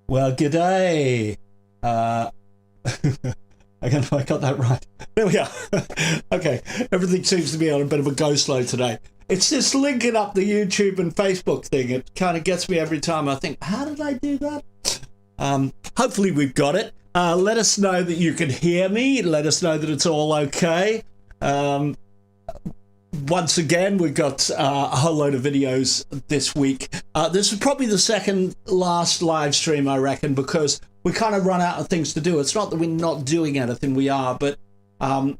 Well, g'day. I don't know if I got that right. There we are. Okay, everything seems to be on a bit of a go slow today. It's just linking up the YouTube and Facebook thing. It kind of gets me every time. I think, how did I do that? Hopefully we've got it. Let us know that you can hear me. Let us know that it's all okay. Once again, we've got a whole load of videos this week. This is probably the second last live stream, I reckon, because we kind of run out of things to do. It's not that we're not doing anything, we are, but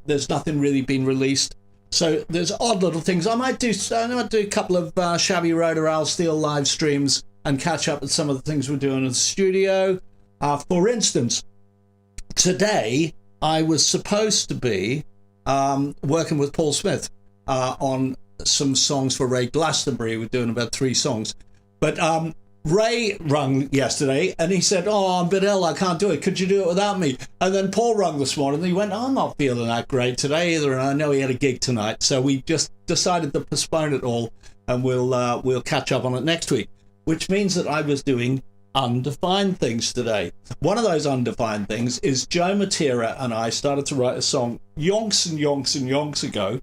there's nothing really been released. So there's odd little things. I might do a couple of Shabby Road Al Steele live streams and catch up with some of the things we're doing in the studio. For instance, today I was supposed to be working with Paul Smith on some songs for Ray Glastonbury. We're doing about 3 songs. But Ray rung yesterday and he said, "Oh, I'm a bit ill, I can't do it. Could you do it without me?" And then Paul rung this morning and he went, "I'm not feeling that great today either, and I know he had a gig tonight." So we just decided to postpone it all, and we'll catch up on it next week. Which means that I was doing undefined things today. One of those undefined things is Joe Matera and I started to write a song yonks and yonks and yonks ago.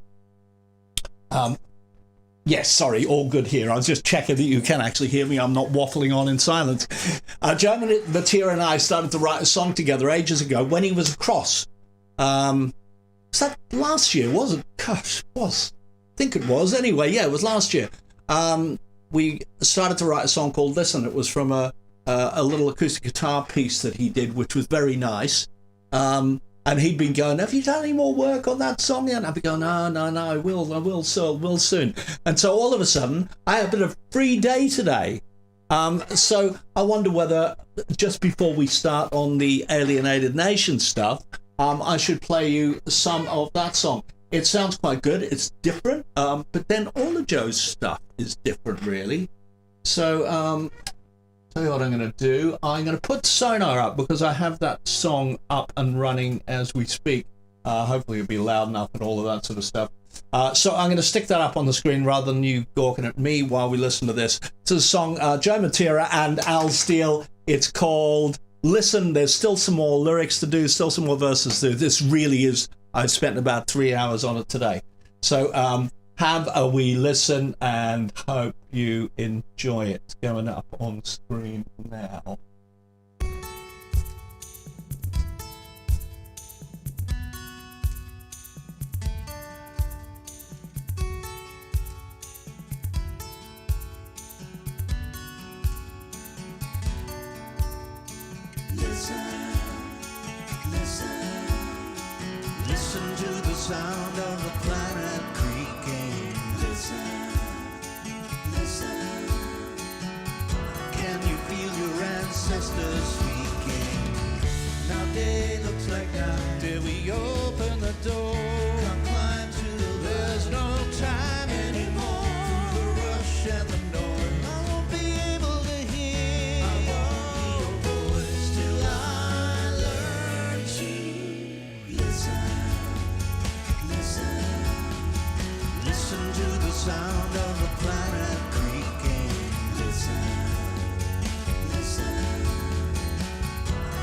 Yes, sorry, all good here. I was just checking that you can actually hear me. I'm not waffling on in silence. Joe Matera and I started to write a song together ages ago when he was across. Was that last year, was it? Gosh, it was. I think it was. Anyway, yeah, it was last year. We started to write a song called Listen. It was from a little acoustic guitar piece that he did, which was very nice. And he'd been going, "Have you done any more work on that song yet?" And I'd be going, no, I will soon. And so all of a sudden, I had a bit of free day today. So I wonder whether, just before we start on the Alienated Nations stuff, I should play you some of that song. It sounds quite good. It's different, but then all of Joe's stuff is different, really. So, tell you what I'm going to do. I'm going to put Sonar up because I have that song up and running as we speak. Hopefully it'll be loud enough and all of that sort of stuff. So I'm going to stick that up on the screen rather than you gawking at me while we listen to this. It's a song, Joe Matera and Al Steele. It's called Listen. There's still some more lyrics to do, still some more verses to do. This really is, I've spent about 3 hours on it today. So have a wee listen and hope you enjoy it. It's going up on screen now. Listen to the sound of the planet creaking. Listen. Can you feel your ancestors speaking? Now day looks like night. Did we open the door? Come climb to the there's no time anymore. Through the rush and the noise, I won't be able to hear your voice till I learn to listen. Listen to the sound of the planet creaking. Listen.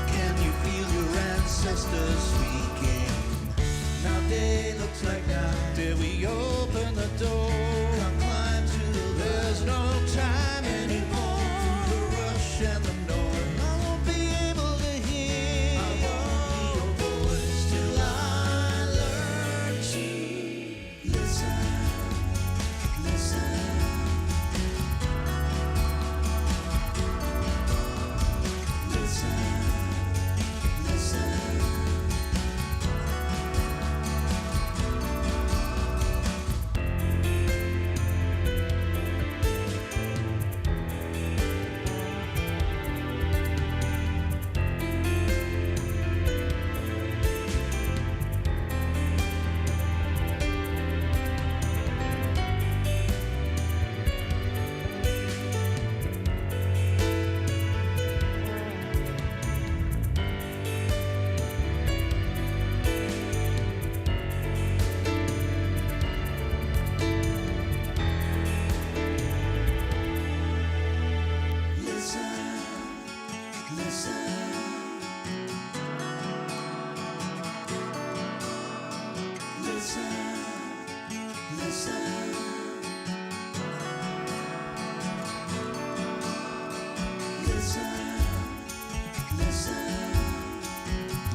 Can you feel your ancestors speaking? Now day looks like night. Did we open the door? Come climb to the there's no time anymore. Through the rush and the noise, I won't be able to hear your voice till I learn to listen.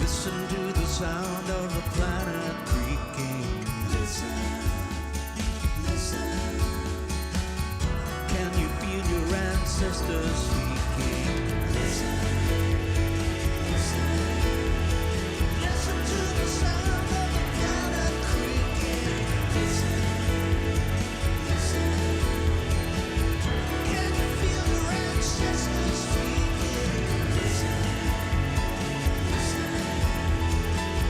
Listen to the sound of the planet creaking. Listen, listen. Can you feel your ancestors speaking? Listen, listen. Listen to the sound of the planet creaking. Listen, listen. Can you feel your ancestors speaking? Listen, listen.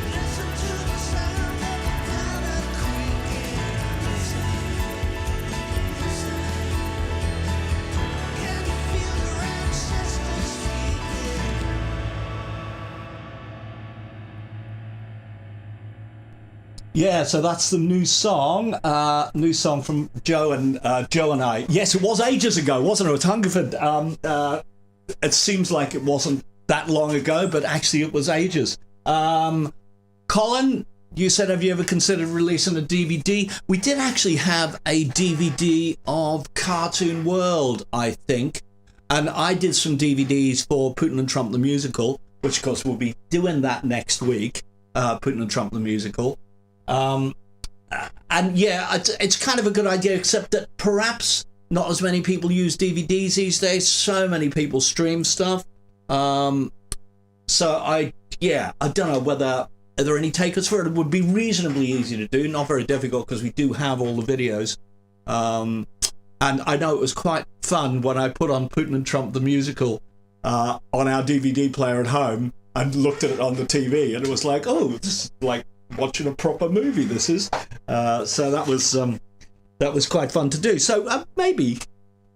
Listen to the sound of the planet creaking. Listen, listen. Can you feel your ancestors speaking? Yeah, so that's the new song from Joe and I. Yes, it was ages ago, wasn't it? It was Hungerford. It seems like it wasn't that long ago, but actually it was ages. Colin, you said, have you ever considered releasing a DVD? We did actually have a DVD of Cartoon World, I think, and I did some DVDs for Putin and Trump the Musical, which of course we'll be doing that next week, Putin and Trump the Musical. And yeah, it's kind of a good idea, except that perhaps not as many people use DVDs these days. So many people stream stuff. So I don't know whether are there any takers for it. It would be reasonably easy to do, not very difficult because we do have all the videos. And I know it was quite fun when I put on Putin and Trump the Musical on our DVD player at home and looked at it on the TV, and it was like, oh, this is like watching a proper movie. This is so that was quite fun to do. So maybe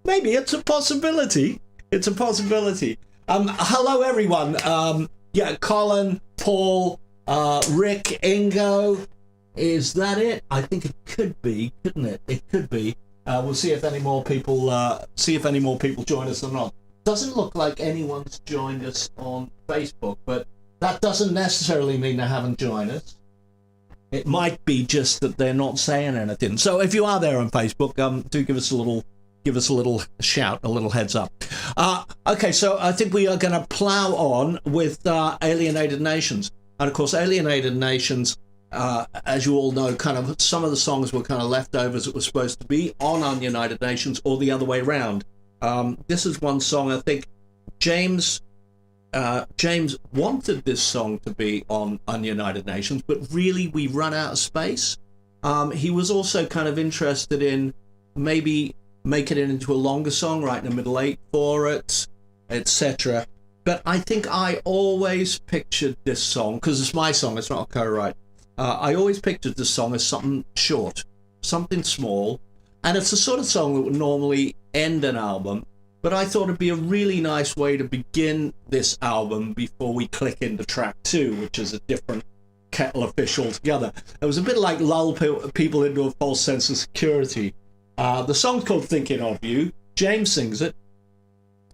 it's a possibility. It's a possibility. Hello everyone. Yeah, Colin, Paul, Rick, Ingo. Is that it? I think it could be, couldn't it? It could be. We'll see if any more people join us or not. Doesn't look like anyone's joined us on Facebook, but that doesn't necessarily mean they haven't joined us. It might be just that they're not saying anything. So if you are there on Facebook, do give us a little shout, a little heads up. Okay, so I think we are going to plow on with Alienated Nations. And of course, Alienated Nations, as you all know, kind of some of the songs were kind of leftovers that were supposed to be on Ununited Nations, or the other way around. This is one song I think James wanted this song to be on Ununited Nations, but really we run out of space. He was also kind of interested in maybe making it into a longer song, writing a middle eight for it, etc. But I think I always pictured this song, because it's my song, it's not a co-write. I always pictured this song as something short, something small, and it's the sort of song that would normally end an album. But I thought it'd be a really nice way to begin this album before we click into track 2, which is a different kettle of fish altogether. It was a bit like lull people into a false sense of security. The song's called Thinking of You. James sings it.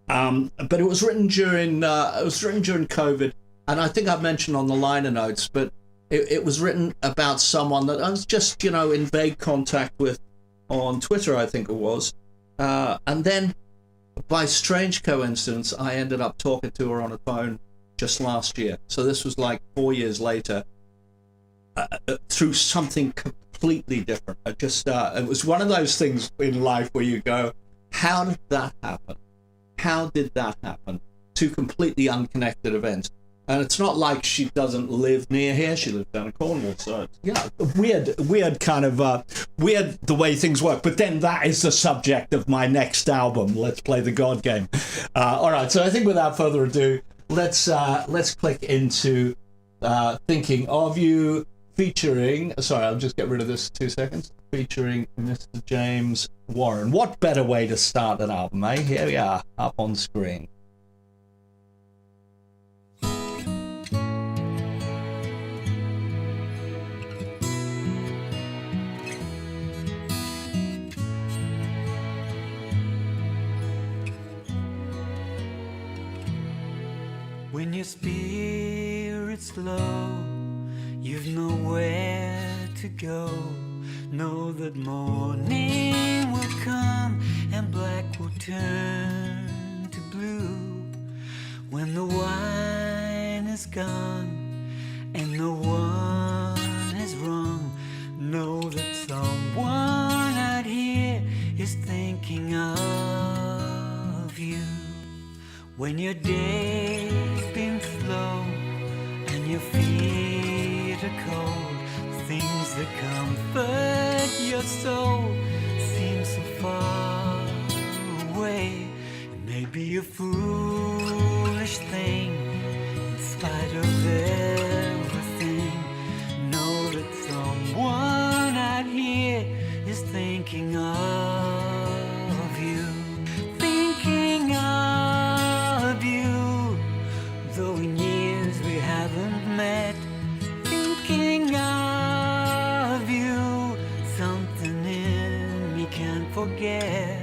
But it was written during COVID, and I think I've mentioned on the liner notes, but it was written about someone that I was just, in vague contact with on Twitter, I think it was. And then, by strange coincidence, I ended up talking to her on a phone just last year. So this was like 4 years later, through something completely different. It was one of those things in life where you go, how did that happen? How did that happen? Two completely unconnected events. And it's not like she doesn't live near here. She lives down in Cornwall. So it's, yeah, weird kind of weird the way things work. But then that is the subject of my next album. Let's play the God game. All right. So I think without further ado, let's click into Thinking of You, featuring. Sorry, I'll just get rid of this 2 seconds. Featuring Mr. James Warren. What better way to start an album, eh? Here we are, up on screen. When your spirit's low, you've nowhere to go. Know that morning will come and black will turn to blue. When the wine is gone and no one is wrong. Know that someone out here is thinking of you. When your day's been slow and your feet are cold, things that comfort your soul seem so far away. It may be a foolish thing in spite of everything. Know that someone out here is thinking of you. Thinking of you, though in years we haven't met. Thinking of you, something in me can't forget.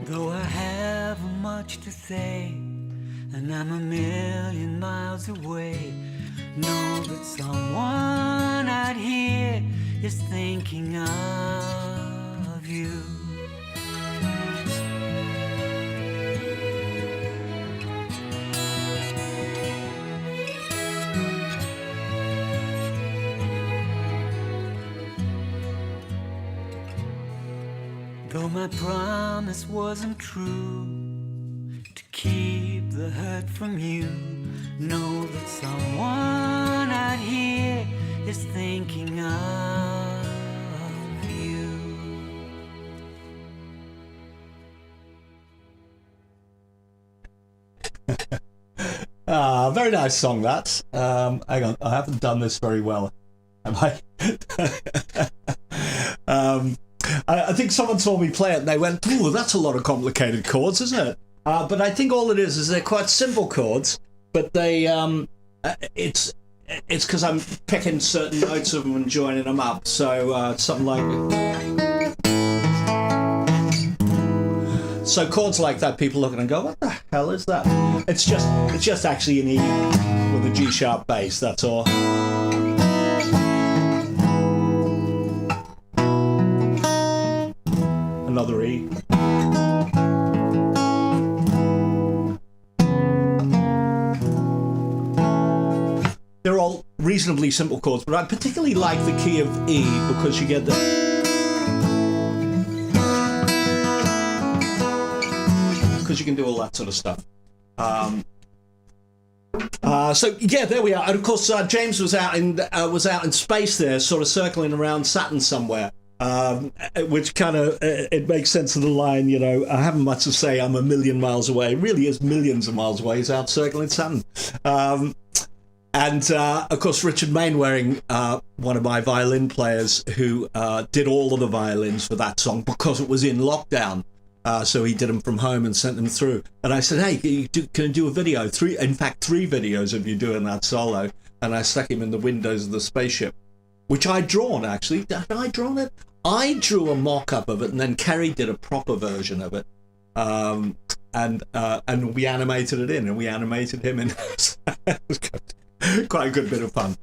Though I have much to say, and I'm a million miles away, know that someone out here is thinking of you. Though my promise wasn't true to keep the hurt from you, know that someone out here is thinking of you. Very nice song, that. Hang on, I haven't done this very well, am I? I think someone saw me play it and they went, "Ooh, that's a lot of complicated chords, isn't it?" But I think all it is they're quite simple chords, but they it's because I'm picking certain notes of them and joining them up. So something like so chords like that, people look at it and go, "What the hell is that?" It's just actually an E with a G sharp bass. That's all. Another E. They're all reasonably simple chords, but I particularly like the key of E because you get the... because you can do all that sort of stuff. So yeah, there we are. And of course, James was out in space there, sort of circling around Saturn somewhere. Which kind of it makes sense of the line, you know, I haven't much to say, I'm a million miles away. It really is millions of miles away. He's out circling Saturn. And of course, Richard Mainwaring, one of my violin players who did all of the violins for that song because it was in lockdown. So he did them from home and sent them through. And I said, "Hey, can you do a video? Three videos of you doing that solo." And I stuck him in the windows of the spaceship, which I'd drawn, actually. Had I drawn it? I drew a mock-up of it, and then Kerry did a proper version of it. And we animated it in, and we animated him in. It was quite a good bit of fun.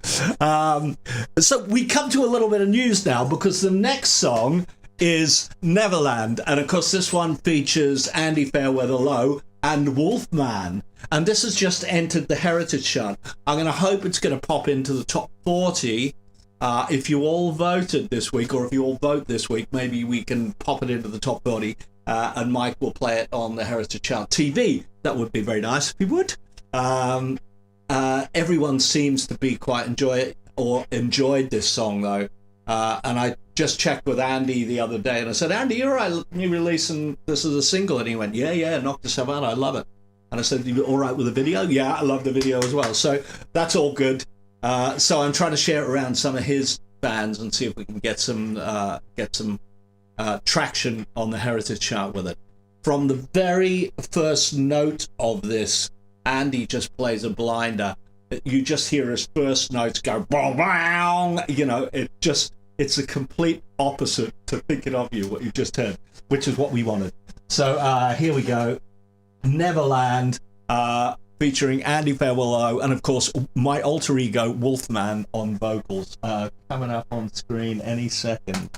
So we come to a little bit of news now, because the next song is Neverland. And, of course, this one features Andy Fairweather Low and Wolfman. And this has just entered the Heritage chart. I'm going to hope it's going to pop into the top 40. If you all voted this week, or if you all vote this week, maybe we can pop it into the top 40, and Mike will play it on the Heritage Chart TV. That would be very nice if he would. Everyone seems to be quite enjoyed this song, though. And I just checked with Andy the other day, and I said, "Andy, you're all right, you releasing this as a single?" And he went, yeah, knock yourself out, I love it. And I said, "You all right with the video?" "Yeah, I love the video as well." So that's all good. So I'm trying to share it around some of his fans and see if we can get some traction on the Heritage Chart with it. From the very first note of this, Andy just plays a blinder. You just hear his first notes go bong bong. You know, it's a complete opposite to Thinking of You, what you just heard, which is what we wanted. So here we go, Neverland. Featuring Andy Fairweather and, of course, my alter ego, Wolfman, on vocals. Coming up on screen any second.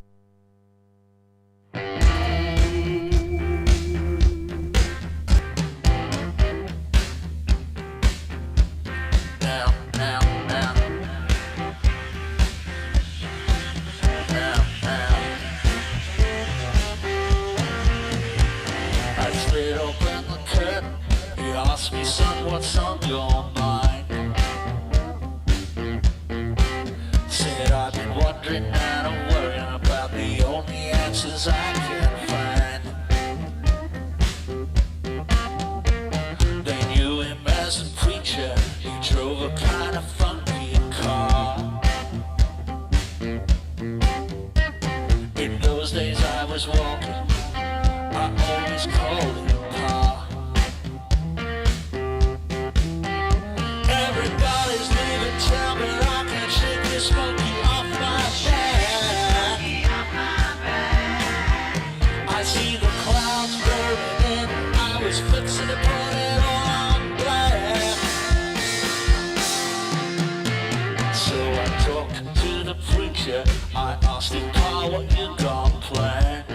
preacher. I asked him, "Pa, what you got planned?"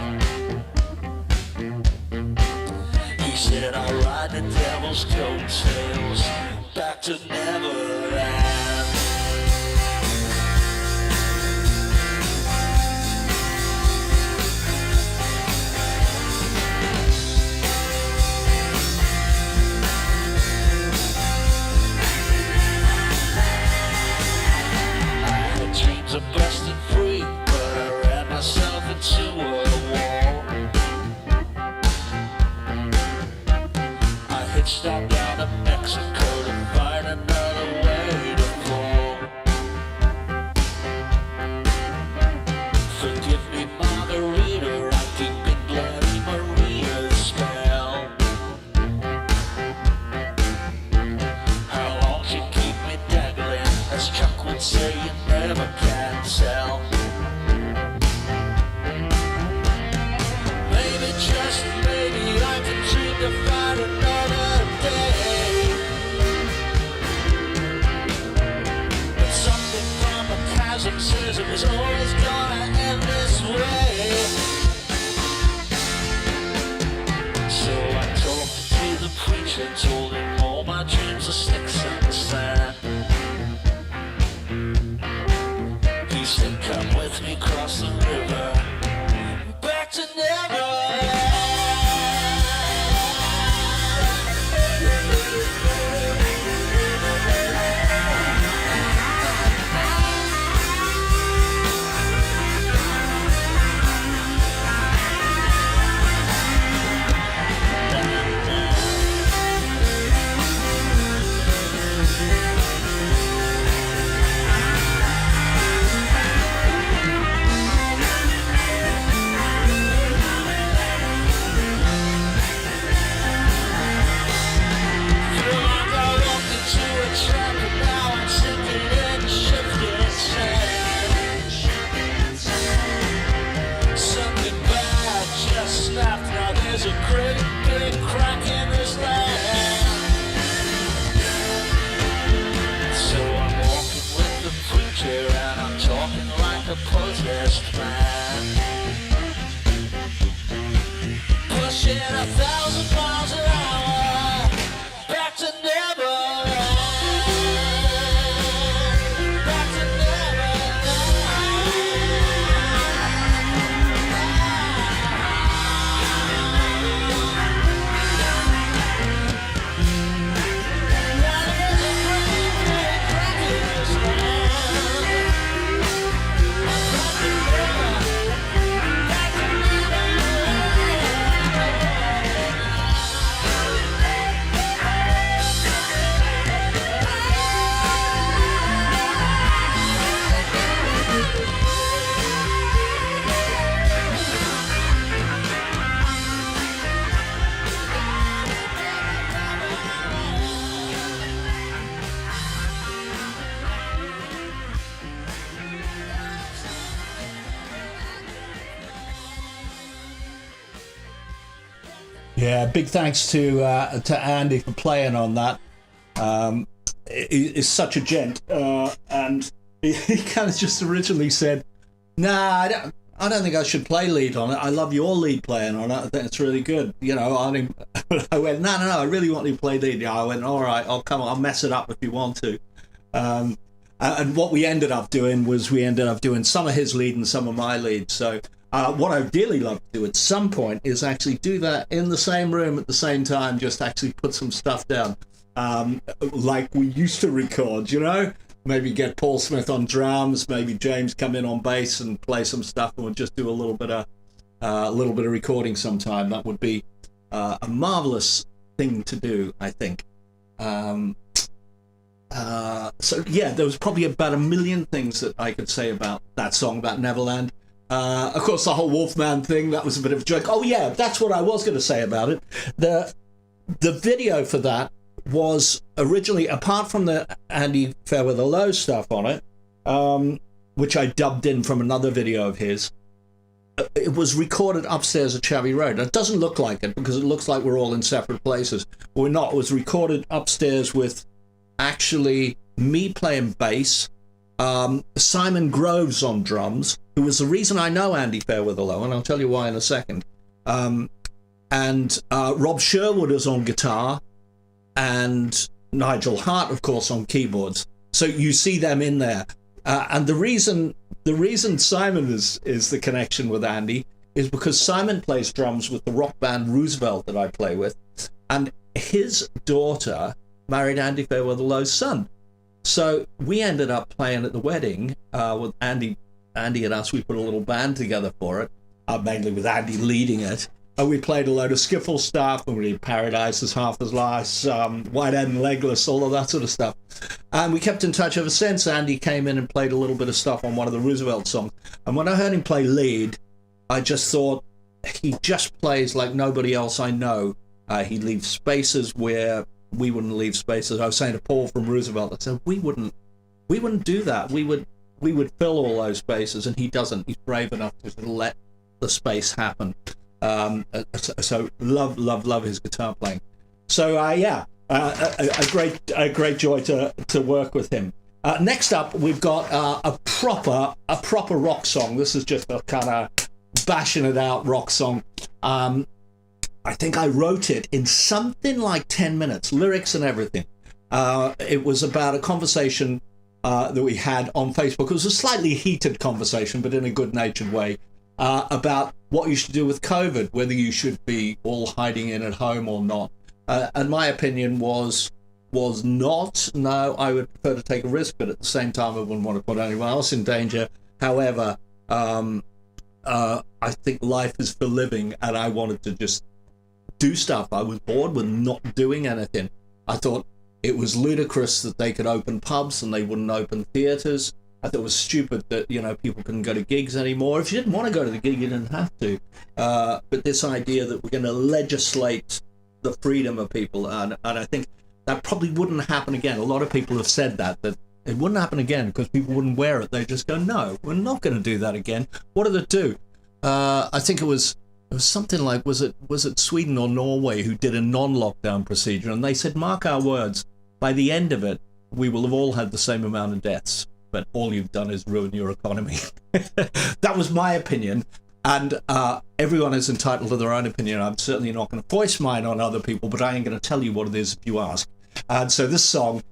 He said, "I'll ride the devil's coattails back to Neverland." Dreams of busting free, but I ran myself into a wall. I hitched out down to Mexico to find another way to fall. Forgive me, Margarita, I keep in Bloody Maria's spell. How long she keep me dangling, as Chuck would say, you never can tell. Maybe, just maybe, I can dream to find another day. But something from the chasm says it was always gonna end this way. So I talked to the preacher, told him all my dreams are sticks in the sand. He said, "Come with me, cross the river, back to Neverland." There's a great big crack in this land. So I'm walking with the preacher and I'm talking like a possessed man. Pushing 1,000 miles an hour, back to Neverland. Back to Neverland. Yeah, big thanks to Andy for playing on that. He's such a gent, and he kind of just originally said, "Nah, I don't think I should play lead on it. I love your lead playing on it. I think it's really good." You know, I went, no, I really want you to play lead. I went, all right, I'll come. I'll mess it up if you want to. And what we ended up doing was we ended up doing some of his lead and some of my lead. So what I'd really love to do at some point is actually do that in the same room at the same time, just actually put some stuff down like we used to record, you know? Maybe get Paul Smith on drums, maybe James come in on bass and play some stuff, and we'll just do a little bit of recording sometime. That would be a marvelous thing to do, I think. So yeah, there was probably about 1 million things that I could say about that song, about Neverland. Of course, the whole Wolfman thing, that was a bit of a joke. Oh yeah, that's what I was going to say about it. The video for that was originally, apart from the Andy Fairweather Low stuff on it, which I dubbed in from another video of his, it was recorded upstairs at Chavy Road. It doesn't look like it because it looks like we're all in separate places. But we're not. It was recorded upstairs with actually me playing bass, Simon Groves on drums, who was the reason I know Andy Fairweather-Low, and I'll tell you why in a second. And Rob Sherwood is on guitar, and Nigel Hart, of course, on keyboards. So you see them in there. And the reason Simon is the connection with Andy is because Simon plays drums with the rock band Roosevelt that I play with, and his daughter married Andy Fairweather-Low's son. So we ended up playing at the wedding with Andy and us. We put a little band together for it, mainly with Andy leading it. And we played a load of skiffle stuff, and we did Paradise is Half as Nice, Whitehead and Legless, all of that sort of stuff. And we kept in touch ever since. Andy came in and played a little bit of stuff on one of the Roosevelt songs. And when I heard him play lead, I just thought, he just plays like nobody else I know. He leaves spaces where we wouldn't leave spaces. I was saying to Paul from Roosevelt, I said, we wouldn't do that. We would fill all those spaces, and he doesn't. He's brave enough to let the space happen. So love his guitar playing. So a great joy to work with him. Next up, we've got a proper rock song. This is just a kind of bashing it out rock song. I think I wrote it in something like 10 minutes, lyrics and everything. It was about a conversation that we had on Facebook. It was a slightly heated conversation, but in a good-natured way, about what you should do with COVID, whether you should be all hiding in at home or not. And my opinion was not. No, I would prefer to take a risk, but at the same time, I wouldn't want to put anyone else in danger. However, I think life is for living, and I wanted to just do stuff. I was bored with not doing anything. I thought it was ludicrous that they could open pubs and they wouldn't open theaters. I thought it was stupid that, people couldn't go to gigs anymore. If you didn't want to go to the gig, you didn't have to. But this idea that we're going to legislate the freedom of people, and I think that probably wouldn't happen again. A lot of people have said that it wouldn't happen again because people wouldn't wear it. They just go, no, we're not going to do that again. What did it do? I think it was something like, was it Sweden or Norway who did a non-lockdown procedure, and they said, mark our words, by the end of it, we will have all had the same amount of deaths, but all you've done is ruin your economy. That was my opinion, and everyone is entitled to their own opinion. I'm certainly not going to voice mine on other people, but I ain't going to tell you what it is if you ask. And so this song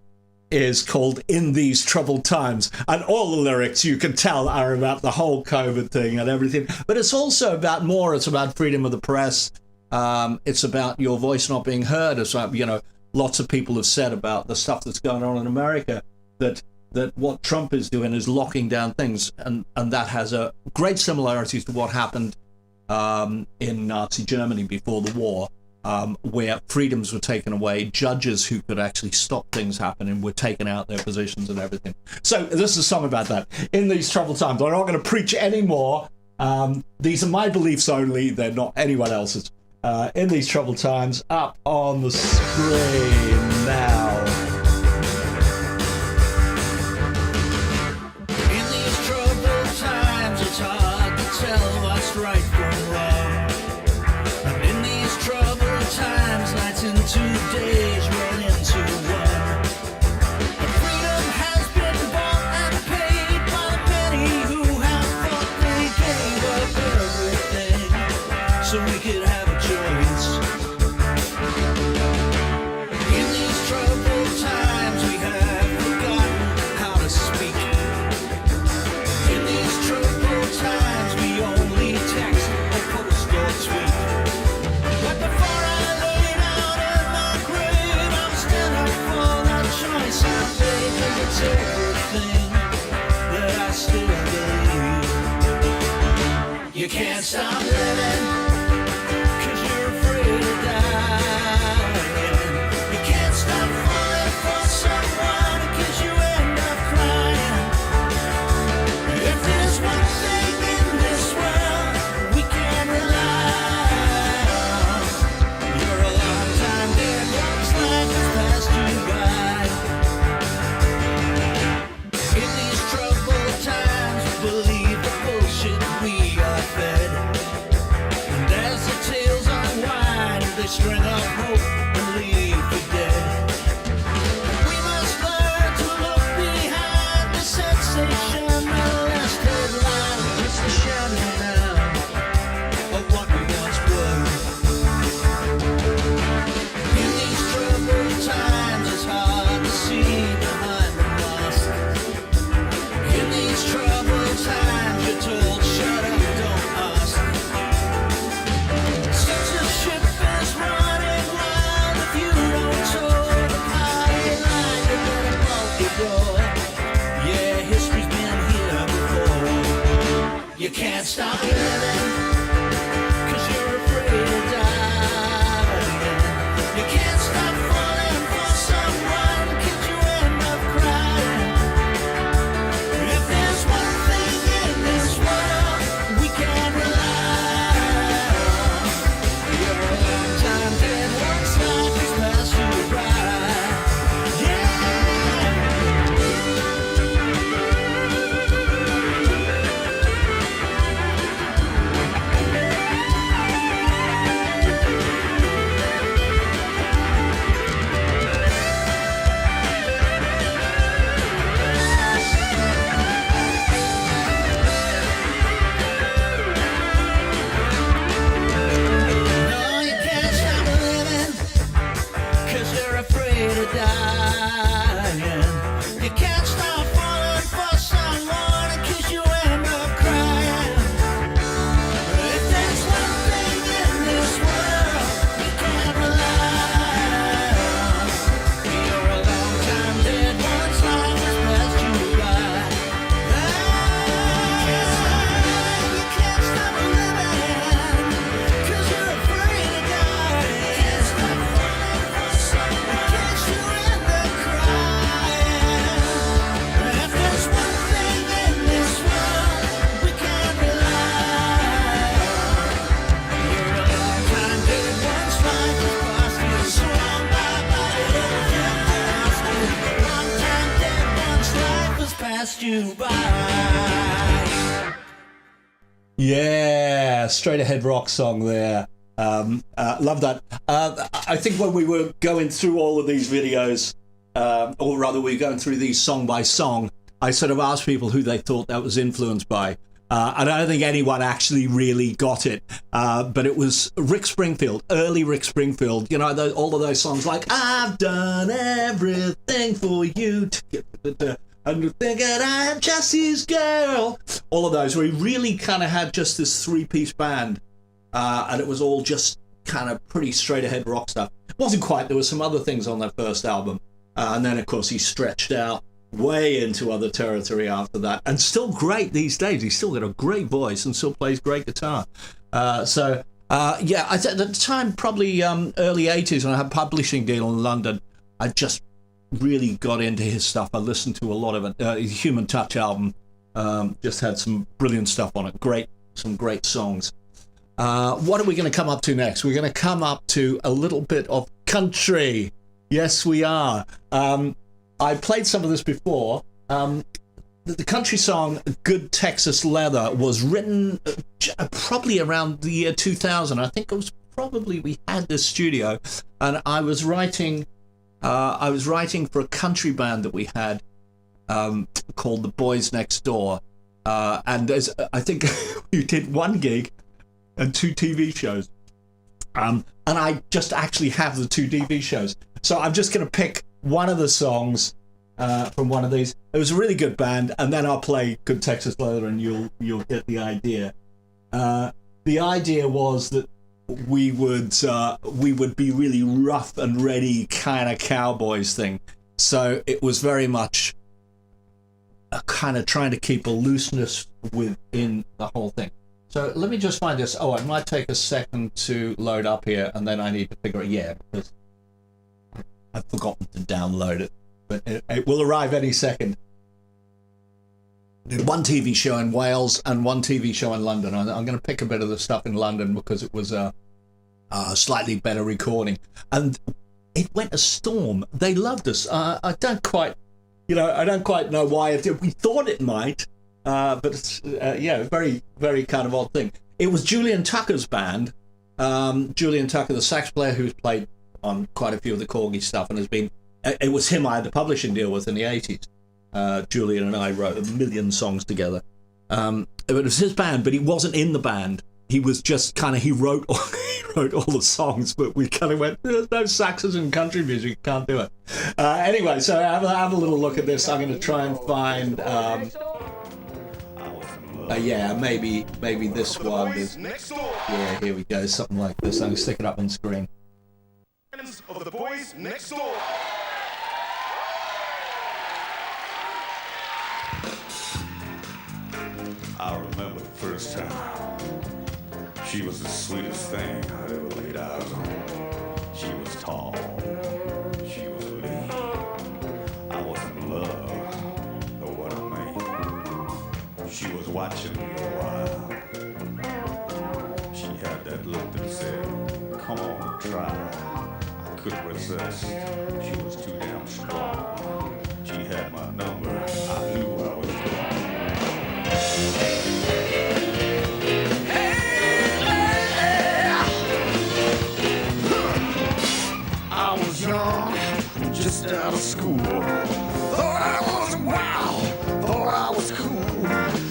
is called In These Troubled Times, and all the lyrics, you can tell, are about the whole COVID thing and everything, but it's also about more. It's about freedom of the press. It's about your voice not being heard. It's about, lots of people have said about the stuff that's going on in America, that what Trump is doing is locking down things, and that has a great similarities to what happened in Nazi Germany before the war, where freedoms were taken away. Judges who could actually stop things happening were taken out their positions and everything. So this is a song about that. In These Troubled Times. I'm not going to preach anymore. These are my beliefs only. They're not anyone else's. In These Troubled Times, up on the screen now. In these troubled times, it's hard to tell what's right from wrong. And in these troubled times, nights into days run into one. But freedom has been bought and paid by the many who have thought they gave up everything so we could have a choice. In these troubled times, we have forgotten how to speak. In these troubled times, we only text or post or tweet. But before I lay down in my grave, I'm still up for that choice I made. 'Cause it's everything that I still believe. You can't stop living 'cause you're afraid of dying. You can't stop falling for someone 'cause you end up crying. If there's one thing in this world we can rely on, you're a long time dead once life has passed you by. In these troubled times, we believe the bullshit we are fed. And as the tales unwind, they string up hope and leave for dead. We must learn to look behind the sense can't stop living, 'cause you're afraid to die. You can't stop falling for someone, 'cause you end up crying. If there's one thing in this world we can rely on, you're a long time dead once life has passed you by. No, you can't stop living, 'cause you're afraid of dying. You can't stop falling for someone, 'cause you end up crying. If there's one thing in this world we can't rely on, you're a long time dead once life has passed you by. You can't stop living, 'cause you're afraid of dying. You can't stop falling for someone, 'cause you end up crying. If there's one thing in this world we can't rely on, you're a long time dead once life has passed you. So I'm bye-bye, long time dead once life has passed you by. Yeah, straight ahead rock song there. Love that. I think when we were going through all of these videos, or rather we were going through these song by song, I sort of asked people who they thought that was influenced by. And I don't think anyone actually really got it. But it was Rick Springfield, early Rick Springfield. You know, all of those songs like, I've done everything for you. And you think that I am Jesse's girl. All of those where he really kind of had just this three-piece band. And it was all just kind of pretty straight-ahead rock stuff. It wasn't quite. There were some other things on that first album. And then, of course, he stretched out way into other territory after that. And still great these days. He's still got a great voice and still plays great guitar. Yeah, at the time, probably early 80s, when I had a publishing deal in London, I just really got into his stuff. I listened to a lot of it. His Human Touch album just had some brilliant stuff on it. Some great songs. What are we going to come up to next? We're going to come up to a little bit of country. Yes, we are. I played some of this before. The country song Good Texas Leather was written probably around the year 2000. I think it was probably, we had this studio, and I was writing for a country band that we had called The Boys Next Door. And I think we did one gig and 2 TV shows. And I just actually have the 2 TV shows. So I'm just going to pick one of the songs from one of these. It was a really good band, and then I'll play Good Texas Leather, and you'll get the idea. The idea was that we would be really rough and ready kind of cowboys thing. So it was very much a kind of trying to keep a looseness within the whole thing. So let me just find this. Oh, it might take a second to load up here, and then I need to figure it. Yeah, because I've forgotten to download it, but it will arrive any second. One TV show in Wales and one TV show in London. I'm going to pick a bit of the stuff in London because it was a slightly better recording, and it went a storm. They loved us. I don't quite know why it did. We thought it might, but it's very, very kind of odd thing. It was Julian Tucker's band. Julian Tucker, the sax player, who's played on quite a few of the Korgis stuff, and has been. It was him I had the publishing deal with in the 80s. Julian and I wrote 1 million songs together. It was his band, but he wasn't in the band. He was just kind of, he wrote all the songs, but we kind of went, there's no saxes in country music, you can't do it. Anyway, so have a little look at this. I'm going to try and find, maybe this one is, yeah, here we go, something like this. I'm going to stick it up on screen. Of the Boys Next Door. I remember the first time. She was the sweetest thing I'd ever laid eyes on. She was tall. She was lean. I was in love, know what I mean. She was watching me a while. She had that look that said, come on, try. I couldn't resist. She was too damn strong. She had my number. I knew I was wrong. I was young, just out of school. Thought I was wild, thought I was cool.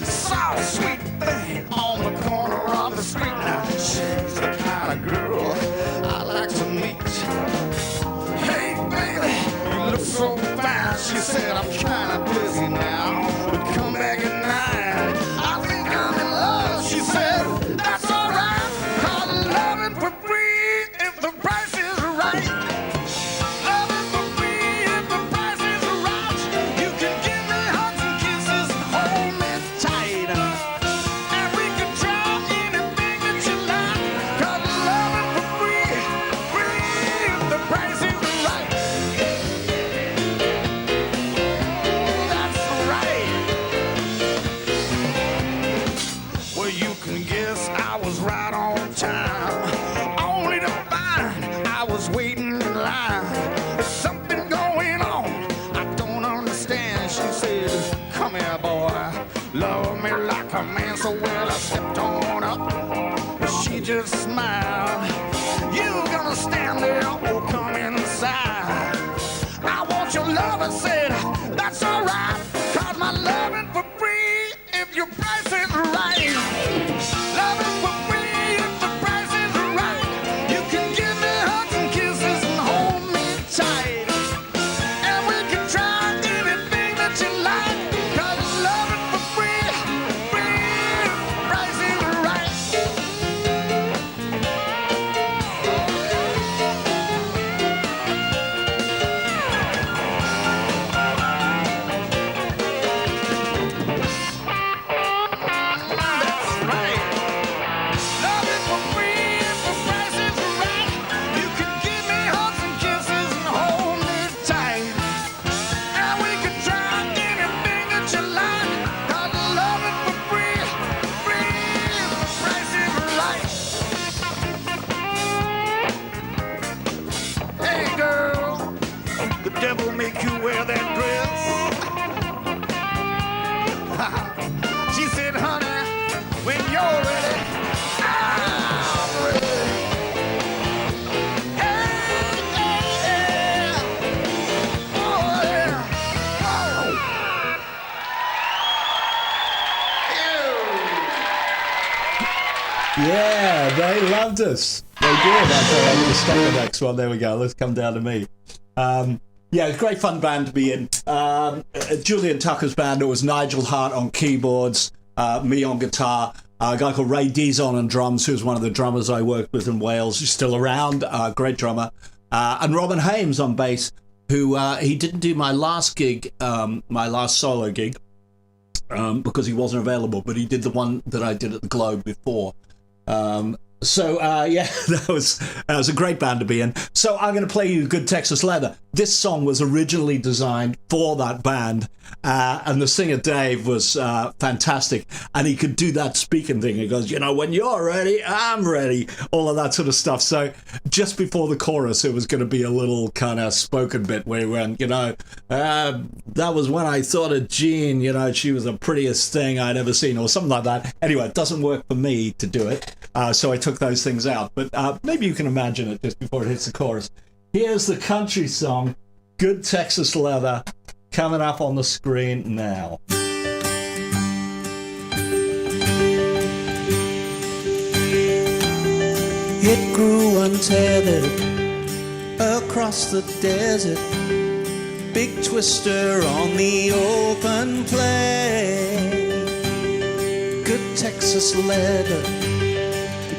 Saw a sweet thing on the corner of the street. Now she's the kind of girl I like to meet. Hey baby, you look so fine. She said, I'm kinda busy now, but come back at 9. I think I'm in love. She said, that's alright, 'cause loving for free if the price is right. Loving for free if the price is right. You can give me hugs and kisses, hold me tight, and we can try anything that you like. 'Cause loving for free, free if the price is right. That's right. Well, you can guess I was right on time, only to find I was waiting in line. There's something going on I don't understand. She said, come here, boy, love me like a man. So well, I stepped on up, but she just smiled. You gonna stand there or come inside? I want your love, I said, that's alright, 'cause my loving for free if your price is right. Loving for free if the price is right. You can give me hugs and kisses and hold me tight, and we can try anything that you like. 'Cause loving for free, free if the price is right. That's right. Loving for free if the price is right. You can give me hugs and kisses and hold me tight, and we can try anything that you like. 'Cause loving for free, free if the price is right. Hey girl, the devil make you wear that dress? She said, honey, when you're ready, I'm ready. Hey, hey, yeah. Oh, yeah. Oh. Yeah, they loved us. They did. I'm going to stop the next one. There we go. Let's come down to me. Yeah, great fun band to be in. Julian Tucker's band. It was Nigel Hart on keyboards, me on guitar, a guy called Ray Dizon on drums, who's one of the drummers I worked with in Wales. He's still around, great drummer. And Robin Hames on bass, who he didn't do my last gig, my last solo gig, because he wasn't available, but he did the one that I did at the Globe before. Yeah, that was a great band to be in. So I'm going to play you Good Texas Leather. This song was originally designed for that band, and the singer Dave was fantastic, and he could do that speaking thing. He goes, when you're ready, I'm ready, all of that sort of stuff. So just before the chorus, it was going to be a little kind of spoken bit where he went, that was when I thought of Jean, she was the prettiest thing I'd ever seen, or something like that. Anyway, it doesn't work for me to do it, so I took those things out. But maybe you can imagine it just before it hits the chorus. Here's the country song, Good Texas Leather, coming up on the screen now. It grew untethered across the desert, big twister on the open plain. Good Texas leather,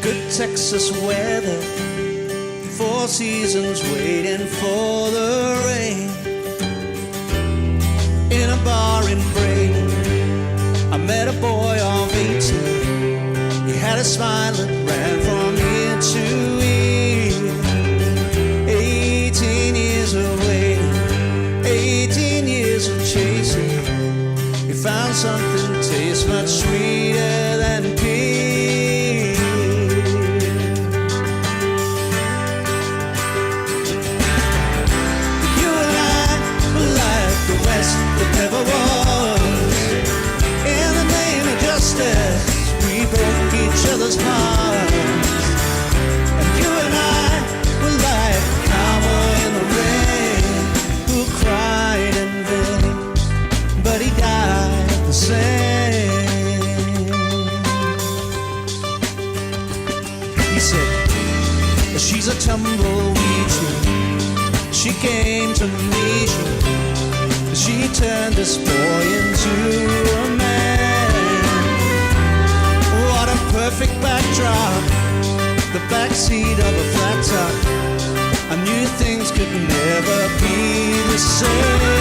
good Texas weather, 4 seasons waiting for the rain. In a bar in Brighton, I met a boy of 18. found something tastes much sweeter than peace. You and I were like the West that never was. In the name of justice, we broke each other's hearts. And you and I were like a cowboy in the rain who cried in vain, but he died the same. He said, she's a tumbleweed, she came to me, she turned this boy into a man. What a perfect backdrop, the backseat of a flat top. I knew things could never be the same.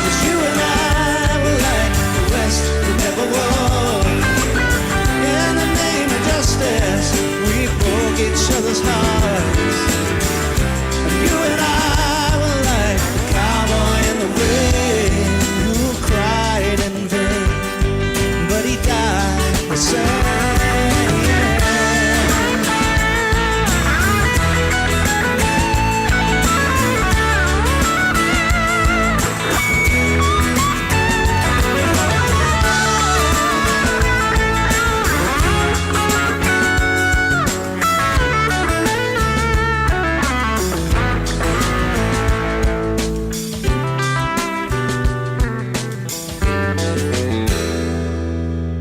'Cause you and I were like the West that never was. In the name of justice, we broke each other's hearts. And you and I were like a cowboy in the rain who cried in vain, but he died the same.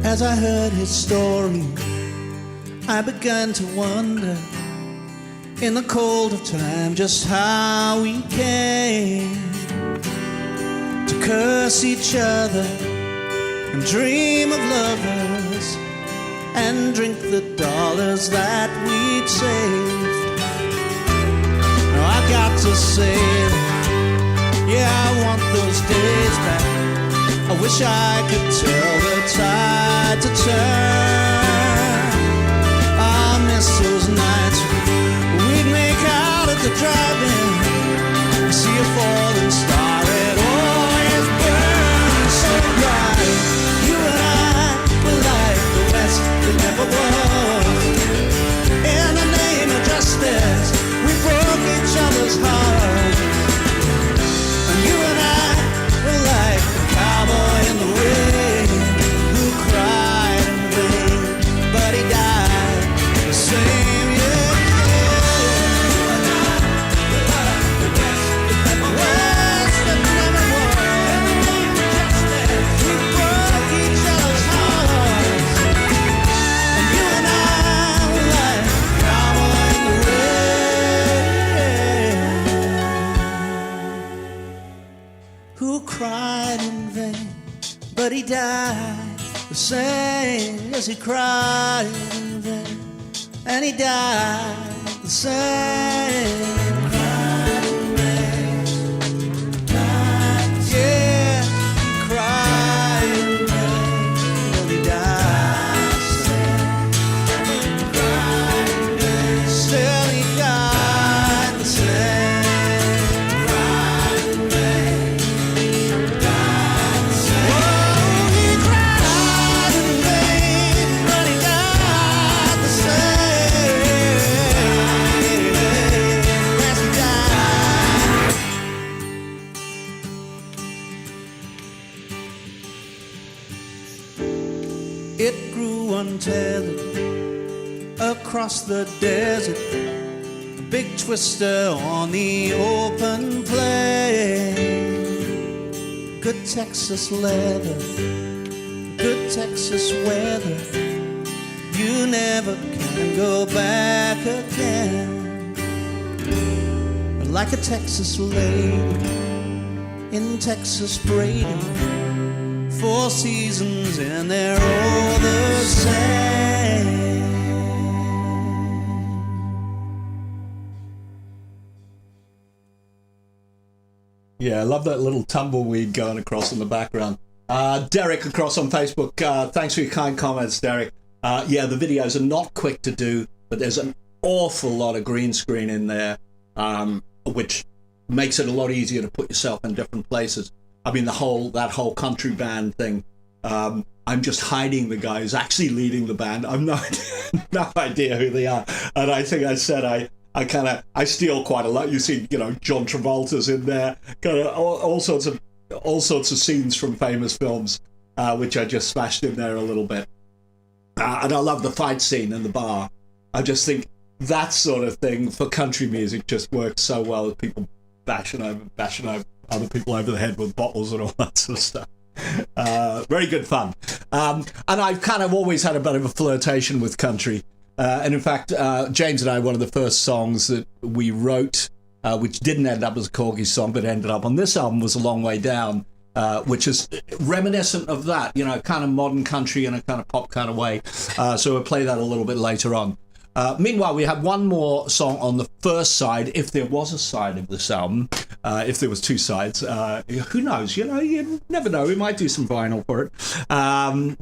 As I heard his story, I began to wonder, in the cold of time, just how we came to curse each other and dream of lovers and drink the dollars that we'd saved. Now I got to say that, yeah, I want those days back. I wish I could tell the tide to turn. I miss those nights we'd make out at the drive-in, see a falling star, it always burns so bright. You and I were like the West that never was. In the name of justice, we broke each other's hearts. And you and I were like cowboy in the rain who cried in vain, but he died the same year. West that never was. We broke each other's hearts. And you and I were like cowboy in the rain who cried in vain, but he died the same. Yes, he cried in vain, and he died the same. Cried in vain, died the same. Yeah, he cried in vain, but he died the same. Cried in vain, still he died the same. Cried in vain. It grew untethered across the desert, a big twister on the open plain. Good Texas leather, good Texas weather, you never can go back again. Like a Texas lady in Texas braiding, 4 seasons and they're all the same. Yeah, I love that little tumbleweed going across in the background. Derek across on Facebook, thanks for your kind comments, Derek. Yeah, the videos are not quick to do, but there's an awful lot of green screen in there, which makes it a lot easier to put yourself in different places. I mean, that whole country band thing. I'm just hiding the guy who's actually leading the band. I've no idea who they are. And I think I said I steal quite a lot. You see, John Travolta's in there, kind of all sorts of scenes from famous films, which I just smashed in there a little bit. And I love the fight scene in the bar. I just think that sort of thing for country music just works so well with people bashing other people over the head with bottles and all that sort of stuff. Very good fun. And I've kind of always had a bit of a flirtation with country. And in fact, James and I, one of the first songs that we wrote, which didn't end up as a Korgis song, but ended up on this album, was A Long Way Down, which is reminiscent of that, kind of modern country in a kind of pop kind of way. So we'll play that a little bit later on. Meanwhile, we have one more song on the first side, if there was a side of this album, if there was two sides. Who knows? You never know. We might do some vinyl for it,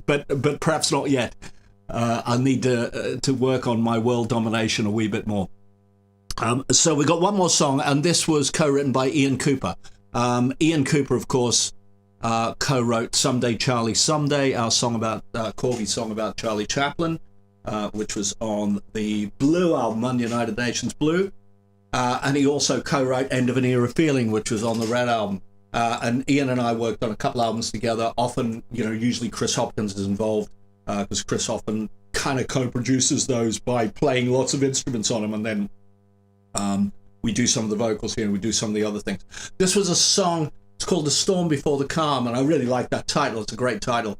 but perhaps not yet. I need to work on my world domination a wee bit more. So we got one more song, and this was co-written by Ian Cooper. Ian Cooper, of course, co-wrote "Someday Charlie Someday," our song about Korgis' song about Charlie Chaplin. Which was on the Blue album, Ununited Nations Blue. And he also co-wrote End of an Era Feeling, which was on the Red album. And Ian and I worked on a couple albums together. Often, usually Chris Hopkins is involved, because Chris often kind of co-produces those by playing lots of instruments on them. And then we do some of the vocals here and we do some of the other things. This was a song, it's called The Storm Before the Calm, and I really like that title. It's a great title.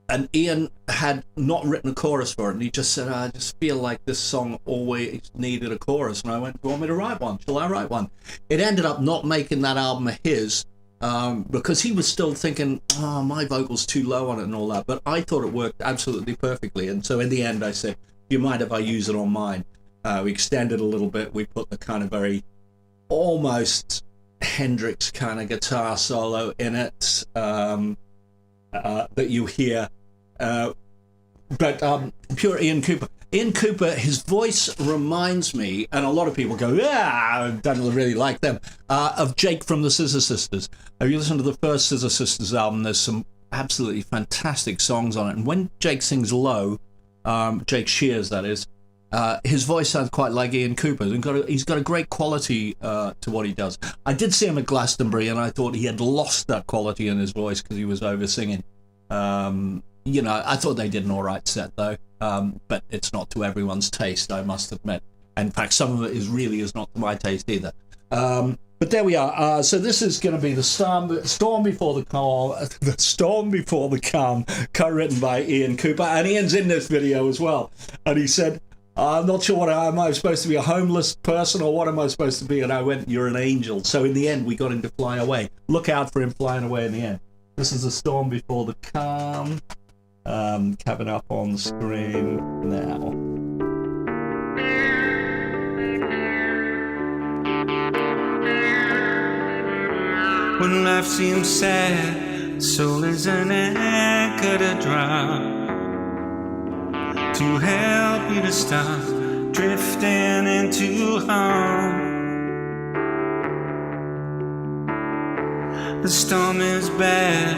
And Ian had not written a chorus for it, and he just said, I just feel like this song always needed a chorus. And I went, do you want me to write one? Shall I write one? It ended up not making that album his, because he was still thinking, my vocal's too low on it and all that. But I thought it worked absolutely perfectly. And so in the end, I said, do you mind if I use it on mine? We extended a little bit. We put the kind of very almost Hendrix kind of guitar solo in it. That you hear, but pure Ian Cooper. Ian Cooper, his voice reminds me, and a lot of people go, I don't really like them, of Jake from the Scissor Sisters. Have you listened to the first Scissor Sisters album? There's some absolutely fantastic songs on it, and when Jake sings low, Jake Shears, that is, his voice sounds quite like Ian Cooper's, and he's got a great quality to what he does. I did see him at Glastonbury, and I thought he had lost that quality in his voice because he was over singing. I thought they did an all right set though, but it's not to everyone's taste, I must admit. In fact, some of it is not to my taste either. But there we are. So this is going to be the Storm Before the Calm, co-written by Ian Cooper, and Ian's in this video as well. And he said, I'm not sure am I supposed to be a homeless person or what am I supposed to be? And I went, you're an angel. So in the end, we got him to fly away. Look out for him flying away in the end. This is The Storm Before the Calm. Coming up on the screen now. When life seems sad, soul is an anchor to drown, to help you to stop drifting into harm. The storm is bad,